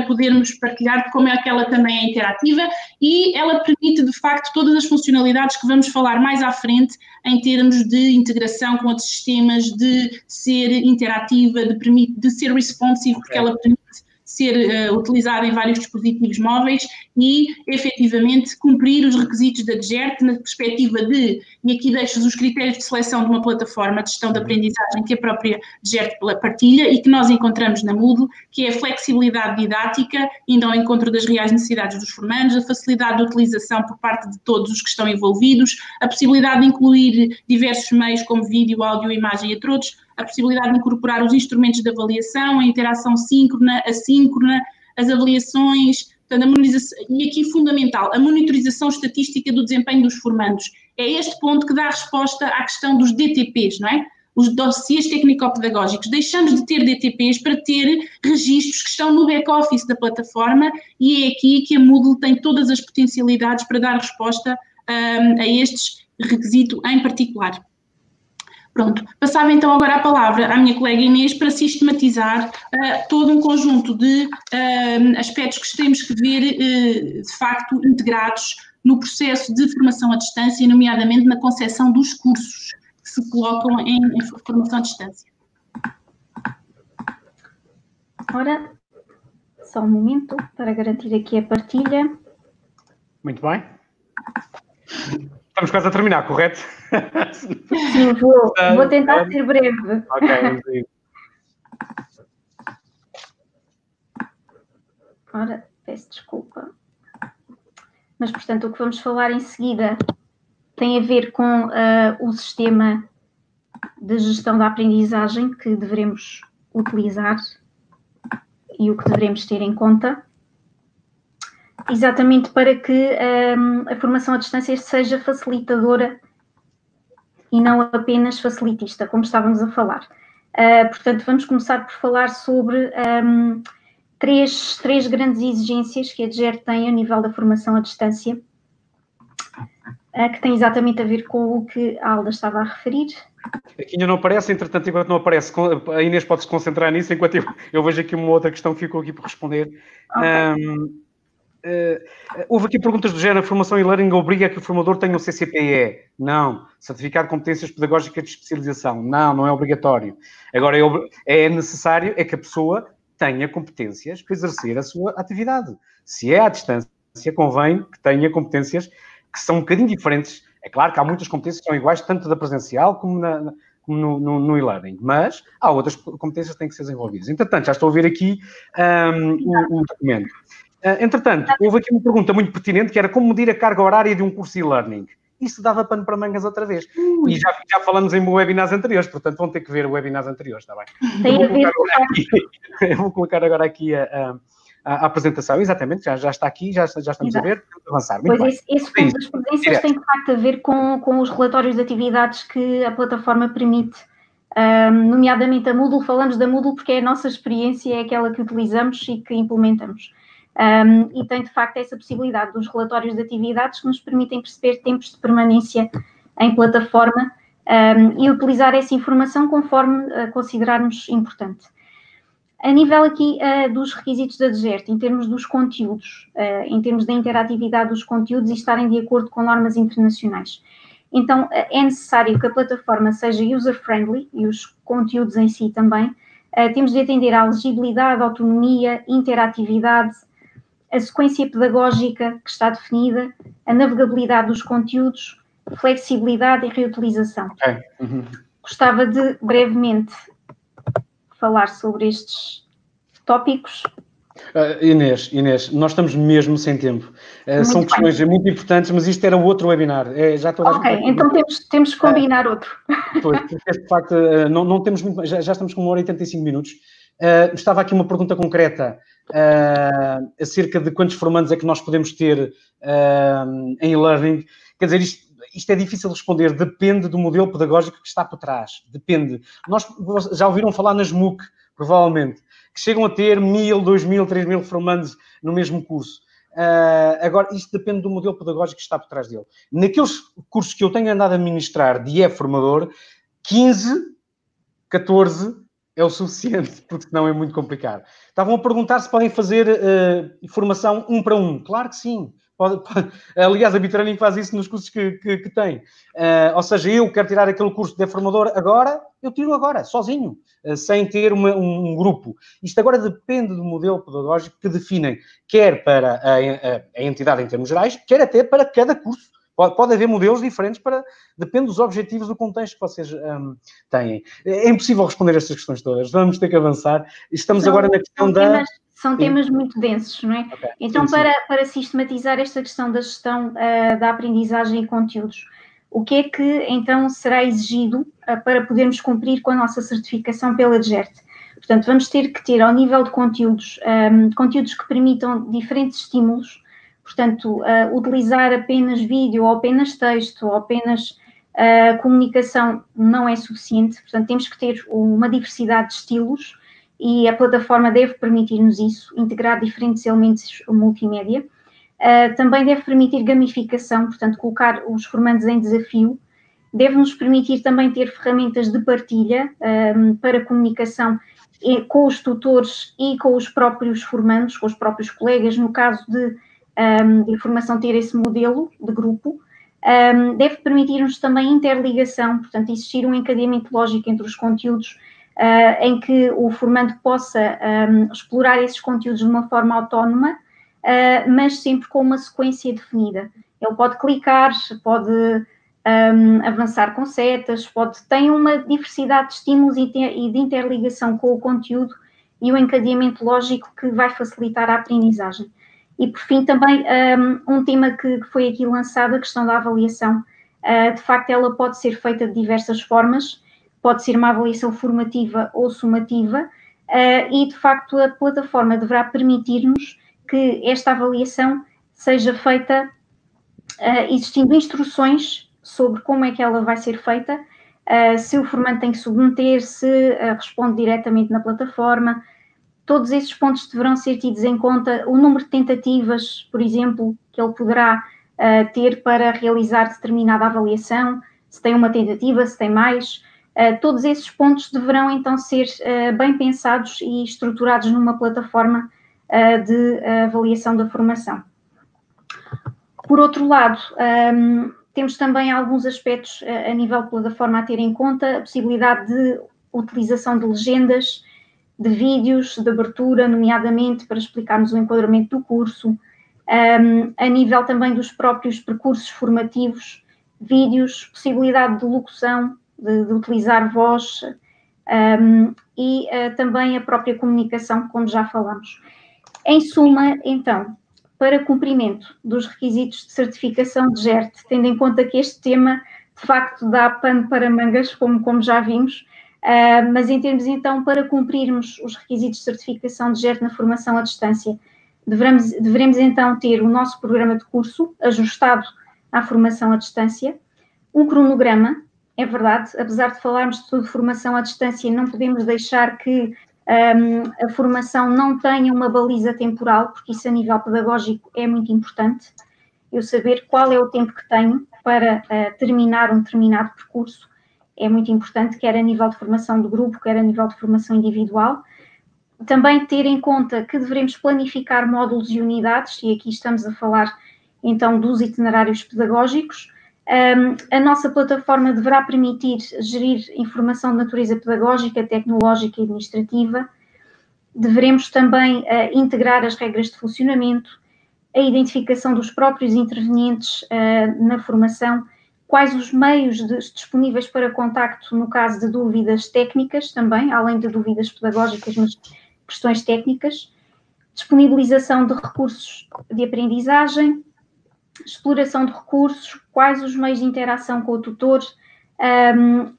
podermos partilhar como é que ela também é interativa e ela permite, de facto, todas as funcionalidades que vamos falar mais à frente em termos de integração com outros sistemas, de ser interativa, de ser responsive, porque ela permite ser utilizada em vários dispositivos móveis e, efetivamente, cumprir os requisitos da DGERT na perspectiva de, e aqui deixo-vos os critérios de seleção de uma plataforma de gestão de aprendizagem que a própria DGERT partilha e que nós encontramos na Moodle, que é a flexibilidade didática, indo ao encontro das reais necessidades dos formandos, a facilidade de utilização por parte de todos os que estão envolvidos, a possibilidade de incluir diversos meios como vídeo, áudio, imagem, entre outros, a possibilidade de incorporar os instrumentos de avaliação, a interação síncrona, assíncrona, as avaliações, portanto, a monitorização, e aqui fundamental, a monitorização estatística do desempenho dos formandos. É este ponto que dá resposta à questão dos DTPs, não é? Os dossiês técnico-pedagógicos. Deixamos de ter DTPs para ter registros que estão no back-office da plataforma e é aqui que a Moodle tem todas as potencialidades para dar resposta a este requisito em particular. Pronto, passava então agora a palavra à minha colega Inês para sistematizar todo um conjunto de aspectos que temos que ver, de facto, integrados no processo de formação à distância, nomeadamente na concepção dos cursos que se colocam em formação à distância. Ora, só um momento para garantir aqui a partilha. Muito bem. Estamos quase a terminar, correto? Sim, vou tentar ser breve. Ok, vamos aí. Ora, peço desculpa. Mas, portanto, o que vamos falar em seguida tem a ver com o sistema de gestão da aprendizagem que devemos utilizar e o que devemos ter em conta, exatamente para que a formação à distância seja facilitadora e não apenas facilitista, como estávamos a falar. Portanto, vamos começar por falar sobre três grandes exigências que a DGERT tem a nível da formação à distância, que tem exatamente a ver com o que a Alda estava a referir. Aqui ainda não aparece, entretanto, enquanto não aparece, a Inês pode-se concentrar nisso, enquanto eu vejo aqui uma outra questão que ficou aqui por responder. Okay. Houve aqui perguntas do género: a formação e-learning obriga a que o formador tenha um CCPE? Não. Certificado de competências pedagógicas de especialização? Não, não é obrigatório. Agora, é necessário que a pessoa tenha competências para exercer a sua atividade. Se é à distância, convém que tenha competências que são um bocadinho diferentes. É claro que há muitas competências que são iguais, tanto da presencial como no e-learning, mas há outras competências que têm que ser desenvolvidas. Entretanto, já estou a ver aqui o documento. Entretanto, houve aqui uma pergunta muito pertinente, que era como medir a carga horária de um curso e-learning. Isso dava pano para mangas outra vez. E já falamos em webinars anteriores, portanto vão ter que ver webinars anteriores, está bem? Eu vou colocar agora aqui a apresentação. Exatamente, já está aqui, já estamos a ver, podemos avançar. Muito pois bem. Esse ponto das competências tem de facto a ver com os relatórios de atividades que a plataforma permite, nomeadamente a Moodle. Falamos da Moodle porque é a nossa experiência, é aquela que utilizamos e que implementamos. E tem de facto essa possibilidade dos relatórios de atividades que nos permitem perceber tempos de permanência em plataforma e utilizar essa informação conforme considerarmos importante. A nível aqui dos requisitos da DGERT, em termos dos conteúdos, em termos da interatividade dos conteúdos e estarem de acordo com normas internacionais. Então, é necessário que a plataforma seja user-friendly e os conteúdos em si também. Temos de atender à legibilidade, autonomia, interatividade, a sequência pedagógica que está definida, a navegabilidade dos conteúdos, flexibilidade e reutilização. Okay. Gostava de brevemente falar sobre estes tópicos. Inês, nós estamos mesmo sem tempo. São questões muito importantes, mas isto era outro webinar. Já toda a ok, então temos que combinar outro. Pois, de facto, não temos muito mais, já estamos com 1 hora e 85 minutos. Estava aqui uma pergunta concreta acerca de quantos formandos é que nós podemos ter em e-learning. Quer dizer, isto é difícil de responder, depende do modelo pedagógico que está por trás, depende. Nós já ouviram falar nas MOOC, provavelmente, que chegam a ter 1.000, 2.000, 3.000 formandos no mesmo curso. Agora, isto depende do modelo pedagógico que está por trás dele. Naqueles cursos que eu tenho andado a ministrar de e-formador, 15, 14 é o suficiente, porque senão é muito complicado. Estavam a perguntar se podem fazer formação 1 para 1. Claro que sim. Aliás, a Bitraining faz isso nos cursos que tem. Ou seja, eu quero tirar aquele curso de formador agora, eu tiro agora, sozinho, sem ter um grupo. Isto agora depende do modelo pedagógico que definem, quer para a entidade em termos gerais, quer até para cada curso. Pode haver modelos diferentes, depende dos objetivos, do contexto que vocês têm. É impossível responder estas questões todas, vamos ter que avançar. Estamos agora na questão São temas muito densos, não é? Okay. Então, para sistematizar esta questão da gestão da aprendizagem e conteúdos, o que é que, então, será exigido para podermos cumprir com a nossa certificação pela DGERT? Portanto, vamos ter que ter, ao nível de conteúdos, conteúdos que permitam diferentes estímulos. Portanto, utilizar apenas vídeo, ou apenas texto, ou apenas comunicação não é suficiente. Portanto, temos que ter uma diversidade de estilos e a plataforma deve permitir-nos isso, integrar diferentes elementos multimédia. Também deve permitir gamificação, portanto, colocar os formandos em desafio. Deve-nos permitir também ter ferramentas de partilha para comunicação com os tutores e com os próprios formandos, com os próprios colegas, no caso de formação ter esse modelo de grupo. Deve permitir-nos também interligação, portanto, existir um encadeamento lógico entre os conteúdos, em que o formando possa explorar esses conteúdos de uma forma autónoma, mas sempre com uma sequência definida. Ele pode clicar, pode avançar com setas, tem uma diversidade de estímulos e de interligação com o conteúdo e o encadeamento lógico que vai facilitar a aprendizagem. E, por fim, também um tema que foi aqui lançado, a questão da avaliação. De facto, ela pode ser feita de diversas formas, pode ser uma avaliação formativa ou sumativa, e, de facto, a plataforma deverá permitir-nos que esta avaliação seja feita existindo instruções sobre como é que ela vai ser feita, se o formando tem que submeter, se responde diretamente na plataforma. Todos esses pontos deverão ser tidos em conta, o número de tentativas, por exemplo, que ele poderá ter para realizar determinada avaliação, se tem uma tentativa, se tem mais. Todos esses pontos deverão, então, ser bem pensados e estruturados numa plataforma de avaliação da formação. Por outro lado, temos também alguns aspectos a nível de plataforma a ter em conta, a possibilidade de utilização de legendas, de vídeos, de abertura, nomeadamente para explicarmos o enquadramento do curso, a nível também dos próprios percursos formativos, vídeos, possibilidade de locução, de utilizar voz e também a própria comunicação, como já falamos. Em suma, então, para cumprimento dos requisitos de certificação de DGERT, tendo em conta que este tema, de facto, dá pano para mangas, como já vimos, mas em termos, então, para cumprirmos os requisitos de certificação de DGERT na formação à distância, deveremos, então, ter o nosso programa de curso ajustado à formação à distância, um cronograma, é verdade, apesar de falarmos de formação à distância, não podemos deixar que a formação não tenha uma baliza temporal, porque isso a nível pedagógico é muito importante, eu saber qual é o tempo que tenho para terminar um determinado percurso, é muito importante, quer a nível de formação de grupo, quer a nível de formação individual. Também ter em conta que devemos planificar módulos e unidades, e aqui estamos a falar então dos itinerários pedagógicos. A nossa plataforma deverá permitir gerir informação de natureza pedagógica, tecnológica e administrativa. Deveremos também integrar as regras de funcionamento, a identificação dos próprios intervenientes na formação, quais os meios disponíveis para contacto no caso de dúvidas técnicas também, além de dúvidas pedagógicas, mas questões técnicas, disponibilização de recursos de aprendizagem, exploração de recursos, quais os meios de interação com o tutor.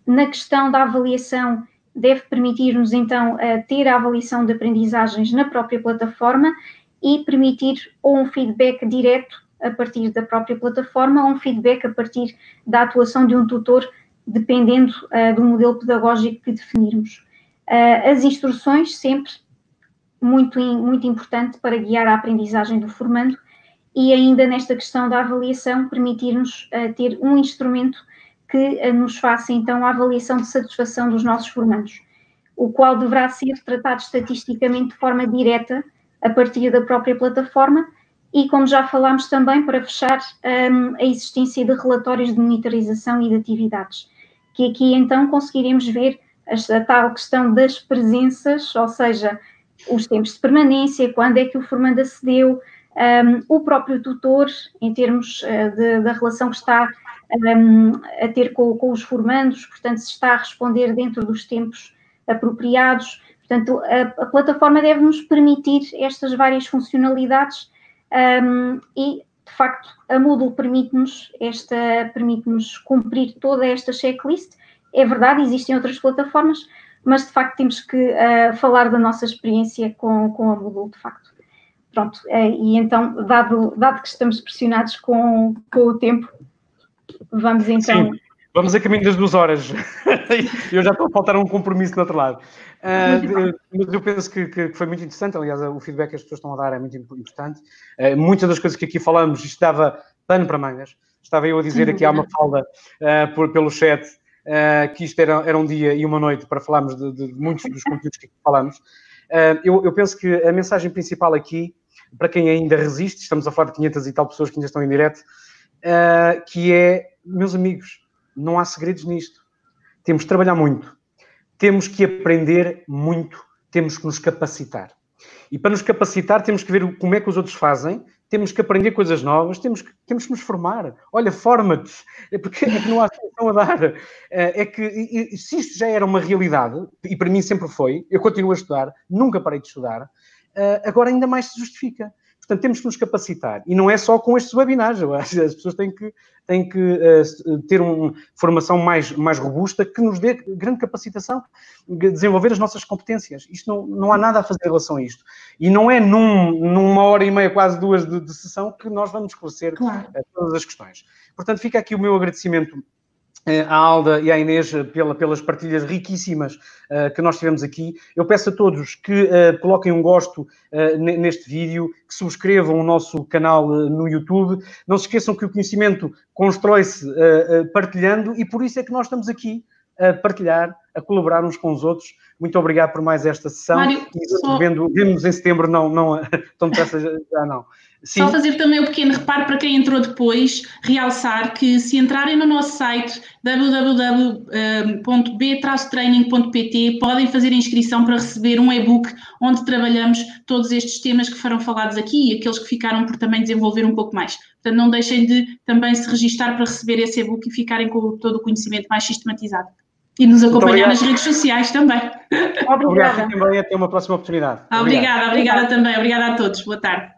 Na questão da avaliação, deve permitir-nos então ter a avaliação de aprendizagens na própria plataforma e permitir ou um feedback direto a partir da própria plataforma ou um feedback a partir da atuação de um tutor, dependendo do modelo pedagógico que definirmos. As instruções, sempre muito importante para guiar a aprendizagem do formando, e ainda nesta questão da avaliação, permitir-nos ter um instrumento que nos faça então a avaliação de satisfação dos nossos formandos, o qual deverá ser tratado estatisticamente de forma direta a partir da própria plataforma e, como já falámos também, para fechar, a existência de relatórios de monitorização e de atividades, que aqui então conseguiremos ver a tal questão das presenças, ou seja, os tempos de permanência, quando é que o formando acedeu, o próprio tutor, em termos da relação que está a ter com os formandos, portanto, se está a responder dentro dos tempos apropriados. Portanto, a plataforma deve nos permitir estas várias funcionalidades e, de facto, a Moodle permite-nos cumprir toda esta checklist. É verdade, existem outras plataformas, mas, de facto, temos que falar da nossa experiência com a Moodle, de facto. Pronto, e então, dado que estamos pressionados com o tempo, vamos então... Sim, vamos a caminho das 2 horas. Eu já estou a faltar um compromisso do outro lado. Mas eu penso que foi muito interessante. Aliás, o feedback que as pessoas estão a dar é muito importante. Muitas das coisas que aqui falamos, isto dava pano para mangas. Estava eu a dizer aqui, há uma falda pelo chat, que isto era um dia e uma noite para falarmos de muitos dos conteúdos que aqui falamos. Eu penso que a mensagem principal aqui, para quem ainda resiste, estamos a falar de 500 e tal pessoas que ainda estão em direto, que é, meus amigos, não há segredos nisto. Temos de trabalhar muito, temos que aprender muito, temos que nos capacitar. E para nos capacitar temos que ver como é que os outros fazem, temos que aprender coisas novas, temos que nos formar. Olha, forma-te, porque é que não há solução a dar. É que se isto já era uma realidade, e para mim sempre foi, eu continuo a estudar, nunca parei de estudar, agora ainda mais se justifica. Portanto, temos que nos capacitar. E não é só com estes webinars. Eu acho que as pessoas têm que ter uma formação mais robusta que nos dê grande capacitação, desenvolver as nossas competências. Isto não há nada a fazer em relação a isto. E não é numa hora e meia, quase 2 de sessão, que nós vamos esclarecer todas as questões. Portanto, fica aqui o meu agradecimento à Alda e à Inês pelas partilhas riquíssimas que nós tivemos aqui. Eu peço a todos que coloquem um gosto neste vídeo, que subscrevam o nosso canal no YouTube. Não se esqueçam que o conhecimento constrói-se partilhando e por isso é que nós estamos aqui a partilhar, a colaborar uns com os outros. Muito obrigado por mais esta sessão. Mário, vemos em setembro, não tão depressa já não. Sim. Só fazer também um pequeno reparo para quem entrou depois, realçar que se entrarem no nosso site www.b-training.pt podem fazer a inscrição para receber um e-book onde trabalhamos todos estes temas que foram falados aqui e aqueles que ficaram por também desenvolver um pouco mais. Portanto, não deixem de também se registar para receber esse e-book e ficarem com todo o conhecimento mais sistematizado. E nos acompanhar nas redes sociais também. Obrigada. Também até uma próxima oportunidade. Obrigada também. Obrigada a todos. Boa tarde.